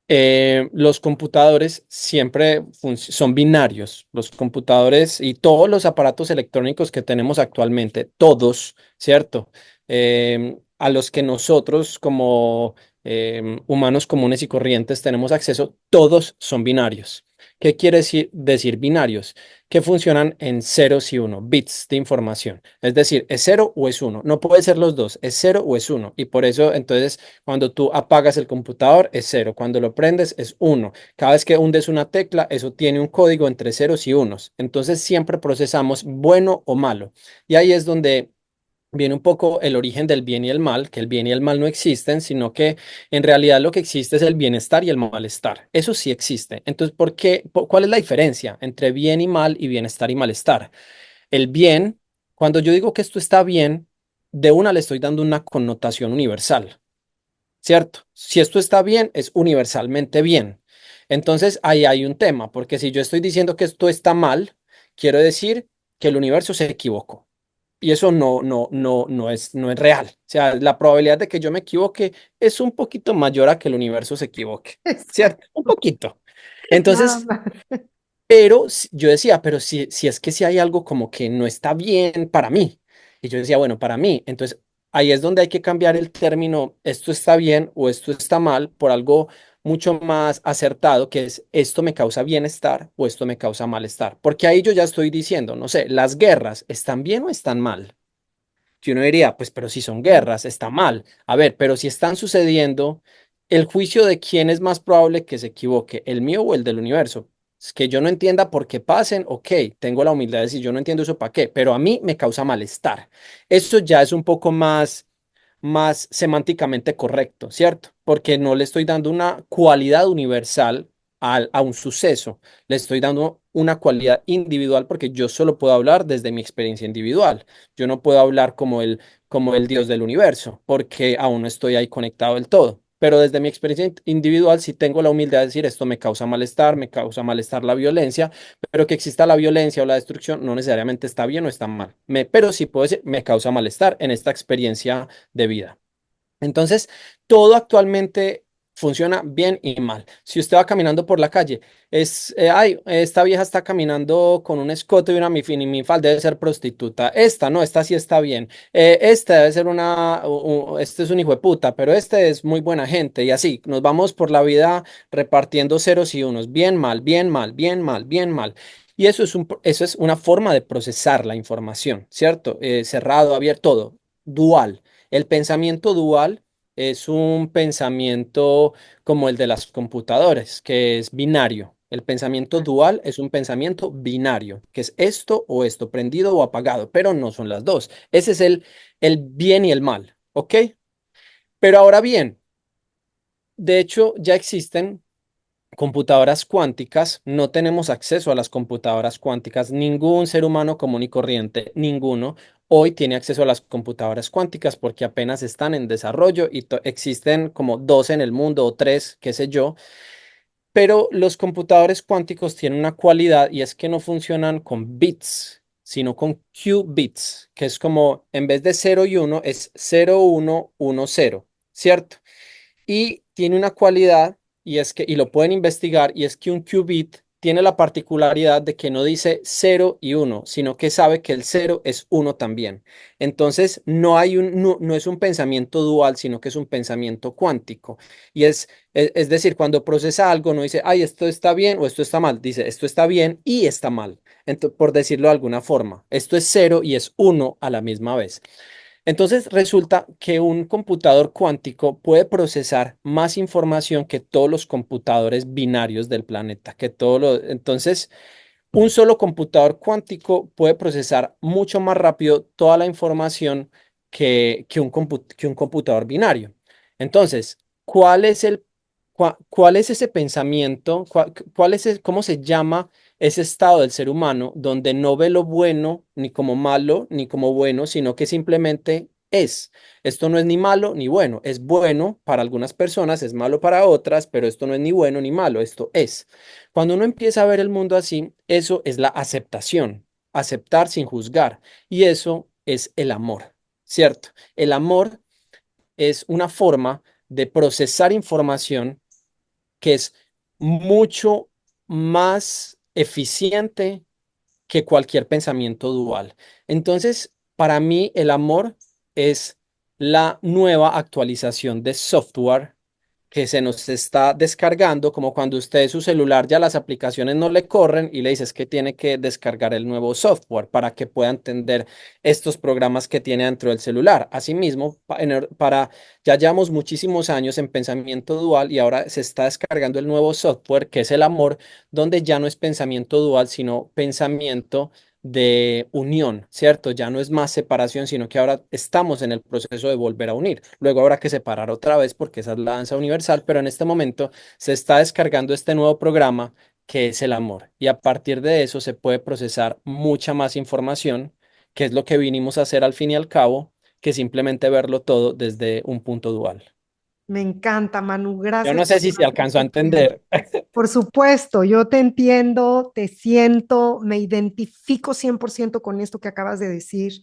los computadores siempre son binarios. Los computadores y todos los aparatos electrónicos que tenemos actualmente, todos, ¿cierto? A los que nosotros como humanos comunes y corrientes tenemos acceso, todos son binarios. ¿Qué quiere decir binarios? Que funcionan en ceros y uno, bits de información. Es decir, es cero o es uno. No puede ser los dos, es cero o es uno. Y por eso, entonces, cuando tú apagas el computador es cero, cuando lo prendes es uno. Cada vez que hundes una tecla, eso tiene un código entre ceros y unos. Entonces siempre procesamos bueno o malo. Y ahí es donde viene un poco el origen del bien y el mal, que el bien y el mal no existen, sino que en realidad lo que existe es el bienestar y el malestar. Eso sí existe. Entonces, ¿cuál es la diferencia entre bien y mal y bienestar y malestar? El bien, cuando yo digo que esto está bien, de una le estoy dando una connotación universal. ¿Cierto? Si esto está bien, es universalmente bien. Entonces, ahí hay un tema, porque si yo estoy diciendo que esto está mal, quiero decir que el universo se equivocó. Y eso no es real. O sea, la probabilidad de que yo me equivoque es un poquito mayor a que el universo se equivoque. ¿Cierto? Un Exacto, poquito. nada Entonces, más. pero yo decía, pero si es que si hay algo como que no está bien para mí. Y yo decía, bueno, para mí. Entonces, ahí es donde hay que cambiar el término, esto está bien o esto está mal, por algo mucho más acertado, que es esto me causa bienestar o esto me causa malestar. Porque ahí yo ya estoy diciendo, no sé, las guerras, ¿están bien o están mal? Que uno diría, pues, pero si son guerras, está mal. A ver, pero si están sucediendo, el juicio de quién es más probable que se equivoque, el mío o el del universo. Es que yo no entienda por qué pasen, ok, tengo la humildad de decir, yo no entiendo eso para qué, pero a mí me causa malestar. Eso ya es un poco más semánticamente correcto, ¿cierto? Porque no le estoy dando una cualidad universal a un suceso, le estoy dando una cualidad individual porque yo solo puedo hablar desde mi experiencia individual. Yo no puedo hablar como el Dios del universo porque aún no estoy ahí conectado del todo. Pero desde mi experiencia individual sí tengo la humildad de decir esto me causa malestar la violencia, pero que exista la violencia o la destrucción no necesariamente está bien o está mal. Pero sí puedo decir me causa malestar en esta experiencia de vida. Entonces, todo actualmente funciona bien y mal. Si usted va caminando por la calle, ay, esta vieja está caminando con un escote y una minifalda, debe ser prostituta. Esta, no, esta sí está bien. Esta debe ser este es un hijo de puta, pero este es muy buena gente. Y así, nos vamos por la vida repartiendo ceros y unos, bien mal, bien mal, bien mal, bien mal. Y eso es una forma de procesar la información, ¿cierto? Cerrado, abierto, todo, dual. El pensamiento dual es un pensamiento como el de las computadoras, que es binario. El pensamiento dual es un pensamiento binario, que es esto o esto, prendido o apagado, pero no son las dos. Ese es el bien y el mal, ¿ok? Pero ahora bien, de hecho ya existen computadoras cuánticas, no tenemos acceso a las computadoras cuánticas. Ningún ser humano común y corriente, ninguno, hoy tiene acceso a las computadoras cuánticas porque apenas están en desarrollo y existen como dos en el mundo o tres, qué sé yo. Pero los computadores cuánticos tienen una cualidad y es que no funcionan con bits, sino con qubits, que es como en vez de cero y uno es 0, 1, 1, 0, ¿cierto? Y tiene una cualidad, y lo pueden investigar, y es que un qubit tiene la particularidad de que no dice cero y uno, sino que sabe que el cero es uno también. Entonces, no es un pensamiento dual, sino que es un pensamiento cuántico. Es decir, cuando procesa algo, no dice, ay, esto está bien o esto está mal. Dice, esto está bien y está mal. Por decirlo de alguna forma, esto es cero y es uno a la misma vez. Entonces resulta que un computador cuántico puede procesar más información que todos los computadores binarios del planeta, entonces, un solo computador cuántico puede procesar mucho más rápido toda la información que un computador binario. Entonces, ¿cuál es el ¿Cuál es ese pensamiento? ¿Cuál es cómo se llama ese estado del ser humano donde no ve lo bueno ni como malo ni como bueno, sino que simplemente es? Esto no es ni malo ni bueno, es bueno para algunas personas, es malo para otras, pero esto no es ni bueno ni malo, esto es. Cuando uno empieza a ver el mundo así, eso es la aceptación, aceptar sin juzgar, y eso es el amor, ¿cierto? El amor es una forma de procesar información que es mucho más eficiente que cualquier pensamiento dual. Entonces, para mí, el amor es la nueva actualización de software que se nos está descargando, como cuando usted su celular ya las aplicaciones no le corren y le dices que tiene que descargar el nuevo software para que pueda entender estos programas que tiene dentro del celular. Asimismo, ya llevamos muchísimos años en pensamiento dual y ahora se está descargando el nuevo software que es el amor, donde ya no es pensamiento dual, sino pensamiento de unión, ¿cierto? Ya no es más separación, sino que ahora estamos en el proceso de volver a unir. Luego habrá que separar otra vez porque esa es la danza universal, pero en este momento se está descargando este nuevo programa que es el amor. Y a partir de eso se puede procesar mucha más información, que es lo que vinimos a hacer al fin y al cabo, que simplemente verlo todo desde un punto dual. Me encanta, Manu. Yo Gracias no sé por si se darte alcanzó a este tiempo. entender. Por supuesto, yo te entiendo, te siento, me identifico 100% con esto que acabas de decir.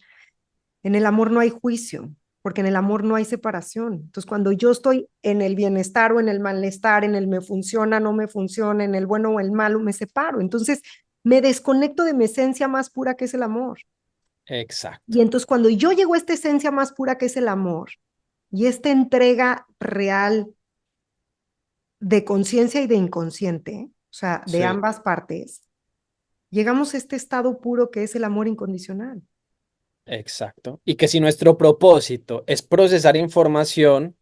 En el amor no hay juicio, porque en el amor no hay separación. Entonces, cuando yo estoy en el bienestar o en el malestar, en el me funciona, no me funciona, en el bueno o el malo, me separo. Entonces, me desconecto de mi esencia más pura que es el amor. Exacto. Y entonces, cuando yo llego a esta esencia más pura que es el amor y esta entrega real de conciencia y de inconsciente, o sea, de Sí. ambas partes, llegamos a este estado puro que es el amor incondicional. Exacto. Y que si nuestro propósito es procesar información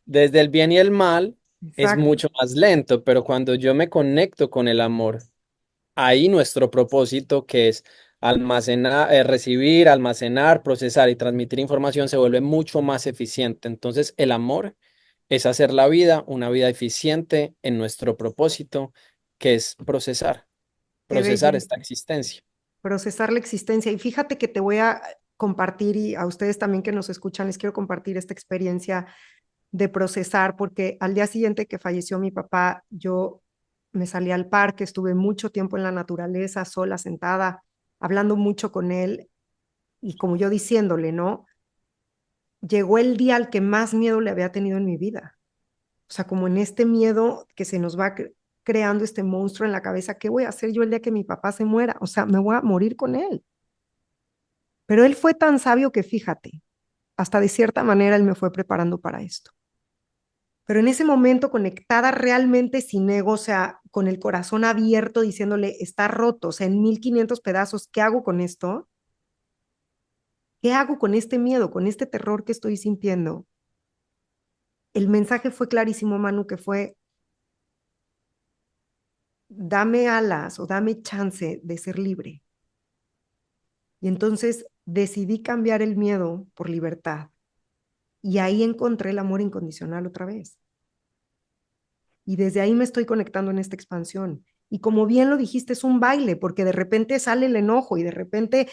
desde el bien y el mal, es Exacto. mucho más lento, pero cuando yo me conecto con el amor, ahí nuestro propósito, que es almacenar, recibir, almacenar, procesar y transmitir información, se vuelve mucho más eficiente. Entonces, el amor es hacer la vida una vida eficiente en nuestro propósito, que es Qué procesar esta belleza. existencia. Procesar la existencia. Y fíjate que te voy a compartir y a ustedes también que nos escuchan, les quiero compartir esta experiencia de procesar, porque al día siguiente que falleció mi papá, yo me salí al parque, estuve mucho tiempo en la naturaleza, sola, sentada, hablando mucho con él y como yo diciéndole, ¿no? Llegó el día al que más miedo le había tenido en mi vida. O sea, como en este miedo que se nos va creando este monstruo en la cabeza, ¿qué voy a hacer yo el día que mi papá se muera? O sea, me voy a morir con él. Pero él fue tan sabio que fíjate, hasta de cierta manera él me fue preparando para esto. Pero en ese momento conectada realmente sin ego, o sea, con el corazón abierto, diciéndole, está roto, o sea, en 1500 pedazos, ¿qué hago con esto? ¿Qué hago con este miedo, con este terror que estoy sintiendo? El mensaje fue clarísimo, Manu, que fue, dame alas o dame chance de ser libre. Y entonces decidí cambiar el miedo por libertad. Y ahí encontré el amor incondicional otra vez. Y desde ahí me estoy conectando en esta expansión. Y como bien lo dijiste, es un baile, porque de repente sale el enojo y de repente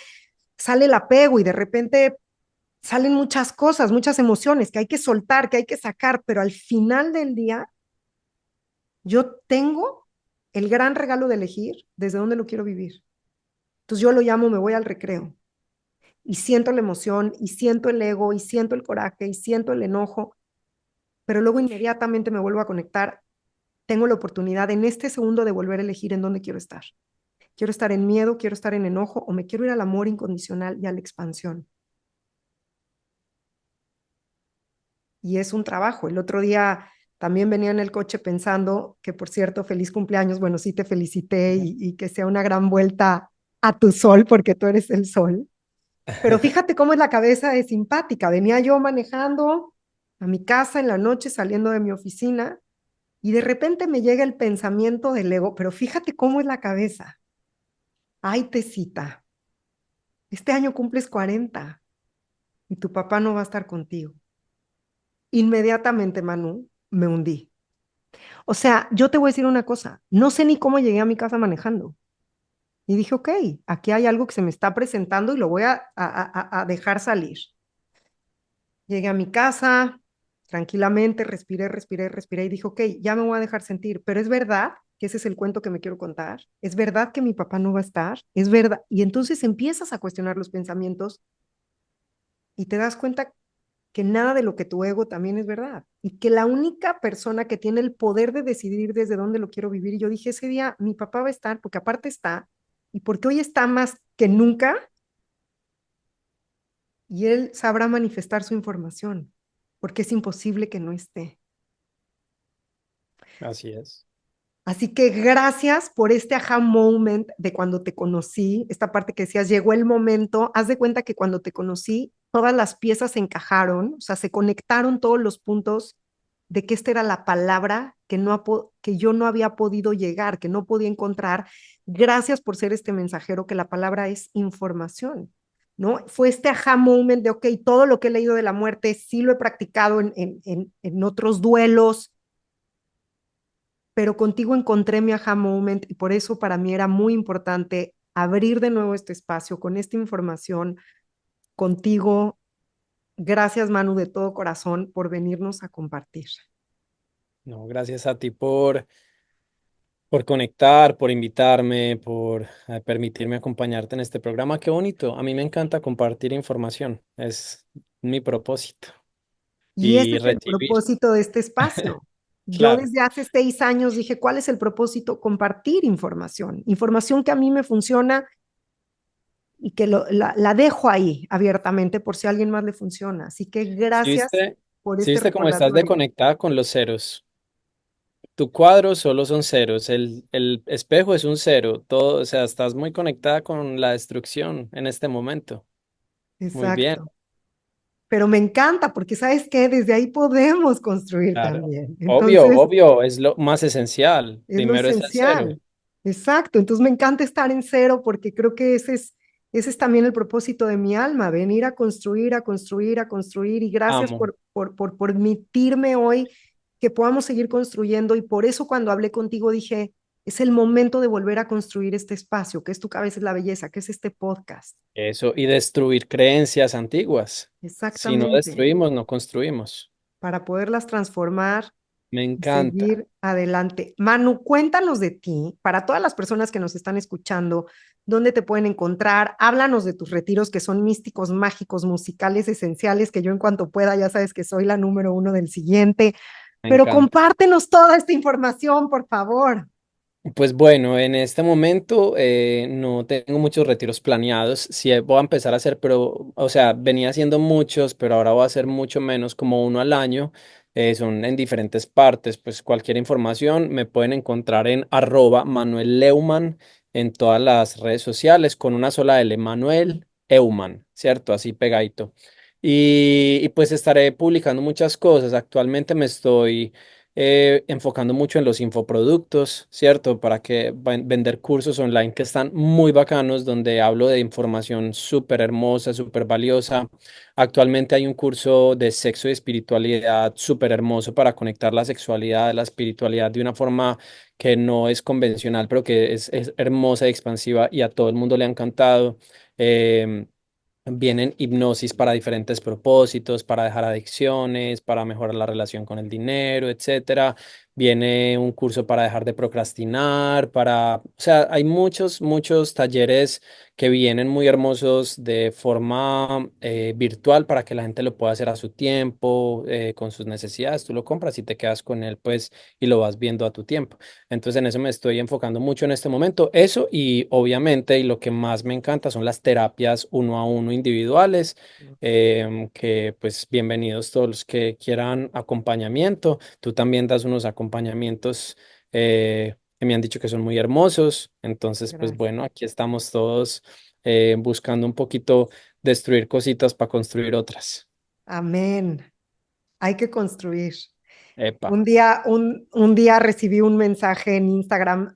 sale el apego y de repente salen muchas cosas, muchas emociones que hay que soltar, que hay que sacar, pero al final del día yo tengo el gran regalo de elegir desde dónde lo quiero vivir. Entonces yo lo llamo, me voy al recreo y siento la emoción y siento el ego y siento el coraje y siento el enojo, pero luego inmediatamente me vuelvo a conectar. Tengo la oportunidad en este segundo de volver a elegir en dónde quiero estar. Quiero estar en miedo, quiero estar en enojo o me quiero ir al amor incondicional y a la expansión. Y es un trabajo. El otro día también venía en el coche pensando que, por cierto, feliz cumpleaños. Bueno, sí te felicité y que sea una gran vuelta a tu sol porque tú eres el sol. Pero fíjate cómo es la cabeza de simpática. Venía yo manejando a mi casa en la noche, saliendo de mi oficina, y de repente me llega el pensamiento del ego, pero fíjate cómo es la cabeza. Ay, Tecita, este año cumples 40 y tu papá no va a estar contigo. Inmediatamente, Manu, me hundí. O sea, yo te voy a decir una cosa, no sé ni cómo llegué a mi casa manejando. Y dije, ok, aquí hay algo que se me está presentando y lo voy a dejar salir. Llegué a mi casa, tranquilamente, respiré, respiré, respiré y dije, ok, ya me voy a dejar sentir, pero es verdad que ese es el cuento que me quiero contar, es verdad que mi papá no va a estar, es verdad. Y entonces empiezas a cuestionar los pensamientos y te das cuenta que nada de lo que tu ego también es verdad y que la única persona que tiene el poder de decidir desde dónde lo quiero vivir, y yo dije, ese día mi papá va a estar, porque aparte está, y porque hoy está más que nunca, y él sabrá manifestar su información, porque es imposible que no esté. Así es. Así que gracias por este aha moment de cuando te conocí, esta parte que decías, llegó el momento, haz de cuenta que cuando te conocí, todas las piezas se encajaron, o sea, se conectaron todos los puntos de que esta era la palabra que, que yo no había podido llegar, que no podía encontrar. Gracias por ser este mensajero, que la palabra es información, ¿no? Fue este aha moment de, ok, todo lo que he leído de la muerte sí lo he practicado en otros duelos, pero contigo encontré mi aha moment y por eso para mí era muy importante abrir de nuevo este espacio con esta información contigo. Gracias, Manu, de todo corazón por venirnos a compartir. No, gracias a ti por conectar, por invitarme, por permitirme acompañarte en este programa. Qué bonito. A mí me encanta compartir información. Es mi propósito. Y ese Y es el recibir. propósito de este espacio. Yo Claro. desde hace 6 años dije, ¿cuál es el propósito? Compartir información, información que a mí me funciona y que la dejo ahí abiertamente por si a alguien más le funciona. Así que ¿Sí gracias viste, por sí este viste cómo estás recordatorio. desconectada con los ceros? Tu cuadro solo son ceros, el espejo es un cero, todo, o sea, estás muy conectada con la destrucción en este momento. Muy bien, Exacto. Pero me encanta porque, ¿sabes qué? Desde ahí podemos construir claro. también. Obvio, Entonces, obvio, es lo más esencial. es lo Primero es el cero. esencial. Exacto. Entonces me encanta estar en cero porque creo que ese es también el propósito de mi alma, venir a construir, a construir, a construir. Y gracias Amo. por permitirme hoy que podamos seguir construyendo. Y por eso cuando hablé contigo dije, es el momento de volver a construir este espacio, que es Tu Cabeza es la Belleza, que es este podcast. Eso, y destruir creencias antiguas. Si no Exactamente. destruimos, no construimos. Para poderlas transformar Me y encanta. seguir adelante. Manu, cuéntanos de ti, para todas las personas que nos están escuchando, dónde te pueden encontrar, háblanos de tus retiros que son místicos, mágicos, musicales, esenciales, que yo en cuanto pueda, ya sabes que soy la número uno del siguiente, Me pero encanta. compártenos toda esta información, por favor. Pues bueno, en este momento no tengo muchos retiros planeados. Sí, voy a empezar a hacer, pero, o sea, venía haciendo muchos, pero ahora voy a hacer mucho menos, como uno al año. Son en diferentes partes. Pues cualquier información me pueden encontrar en @Manuel Leumann en todas las redes sociales con una sola L, Manuel Eumann, ¿cierto? Así pegadito. Y pues estaré publicando muchas cosas. Actualmente me estoy enfocando mucho en los infoproductos, ¿cierto? Para que vender cursos online que están muy bacanos, donde hablo de información súper hermosa, súper valiosa. Actualmente hay un curso de sexo y espiritualidad súper hermoso para conectar la sexualidad, la espiritualidad de una forma que no es convencional, pero que es hermosa y expansiva y a todo el mundo le ha encantado. Em, Vienen hipnosis para diferentes propósitos, para dejar adicciones, para mejorar la relación con el dinero, etcétera. Viene un curso para dejar de procrastinar, o sea, hay muchos talleres que vienen muy hermosos de forma virtual para que la gente lo pueda hacer a su tiempo, con sus necesidades. Tú lo compras y te quedas con él, pues, y lo vas viendo a tu tiempo. Entonces en eso me estoy enfocando mucho en este momento. Eso y obviamente y lo que más me encanta son las terapias uno a uno individuales, que pues bienvenidos todos los que quieran acompañamiento. Tú también das unos acompañamientos que me han dicho que son muy hermosos. Entonces pues Gracias. bueno, aquí estamos todos buscando un poquito destruir cositas para construir otras. Amén. Hay que construir. Epa. Un día recibí un mensaje en Instagram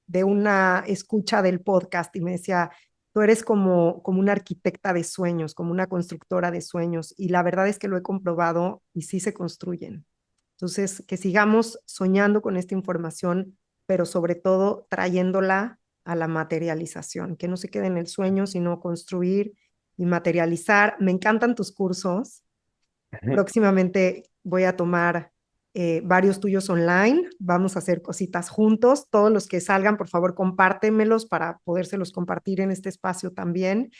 de una escucha del podcast y me decía, tú eres como una arquitecta de sueños, como una constructora de sueños. Y la verdad es que lo he comprobado y sí se construyen. Entonces, que sigamos soñando con esta información, pero sobre todo trayéndola a la materialización, que no se quede en el sueño, sino construir y materializar. Me encantan tus cursos. Próximamente voy a tomar varios tuyos online. Vamos a hacer cositas juntos. Todos los que salgan, por favor, compártemelos para podérselos compartir en este espacio también.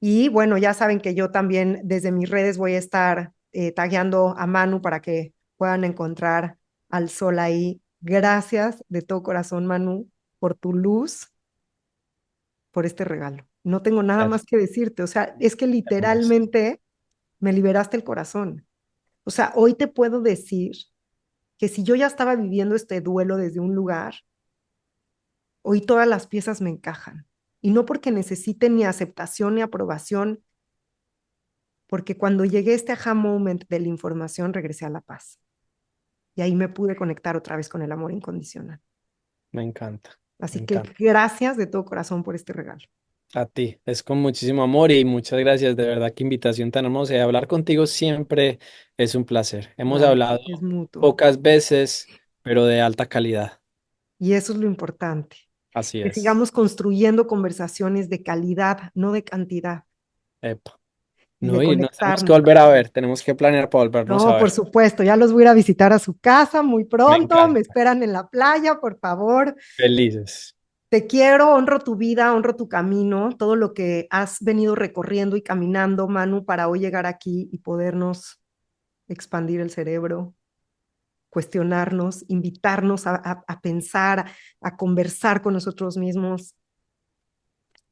Y bueno, ya saben que yo también desde mis redes voy a estar tagueando a Manu para que puedan encontrar al sol ahí. Gracias de todo corazón, Manu, por tu luz, por este regalo. No tengo nada más Gracias, que decirte. O sea, es que hermosa. literalmente me liberaste el corazón. O sea, hoy te puedo decir que si yo ya estaba viviendo este duelo desde un lugar, hoy todas las piezas me encajan. Y no porque necesite ni aceptación ni aprobación, porque cuando llegué a este aha moment de la información, regresé a la paz. Y ahí me pude conectar otra vez con el amor incondicional. Me encanta, me Así que encanta. gracias de todo corazón por este regalo. A ti, es con muchísimo amor y muchas gracias, de verdad, qué invitación tan hermosa. Y hablar contigo siempre es un placer. Hemos Ay, hablado es mutuo. pocas veces, pero de alta calidad. Y eso es lo importante, Así que es. sigamos construyendo conversaciones de calidad, no de cantidad, Epa. y de No, y nos tenemos que conectarnos. volver a ver, tenemos que planear para volvernos a No, por ver. supuesto, ya los voy a ir a visitar a su casa muy Me pronto, me encanta. esperan en la playa, por favor. Felices. Te quiero, honro tu vida, honro tu camino, todo lo que has venido recorriendo y caminando, Manu, para hoy llegar aquí y podernos expandir el cerebro, cuestionarnos, invitarnos a pensar, a conversar con nosotros mismos.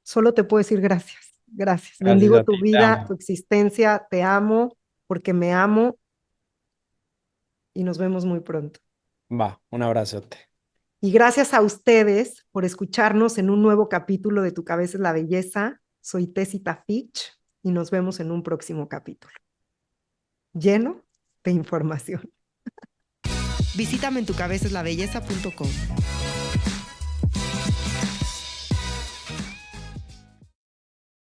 Solo te puedo decir gracias, gracias. Gracias Bendigo a tu ti, te vida, tu amo. existencia, te amo porque me amo y nos vemos muy pronto. Va, un abrazote. Y gracias a ustedes por escucharnos en un nuevo capítulo de Tu cabeza es la belleza. Soy Tessita Fitch y nos vemos en un próximo capítulo lleno de información. Visítame en tucabezaslabelleza.com.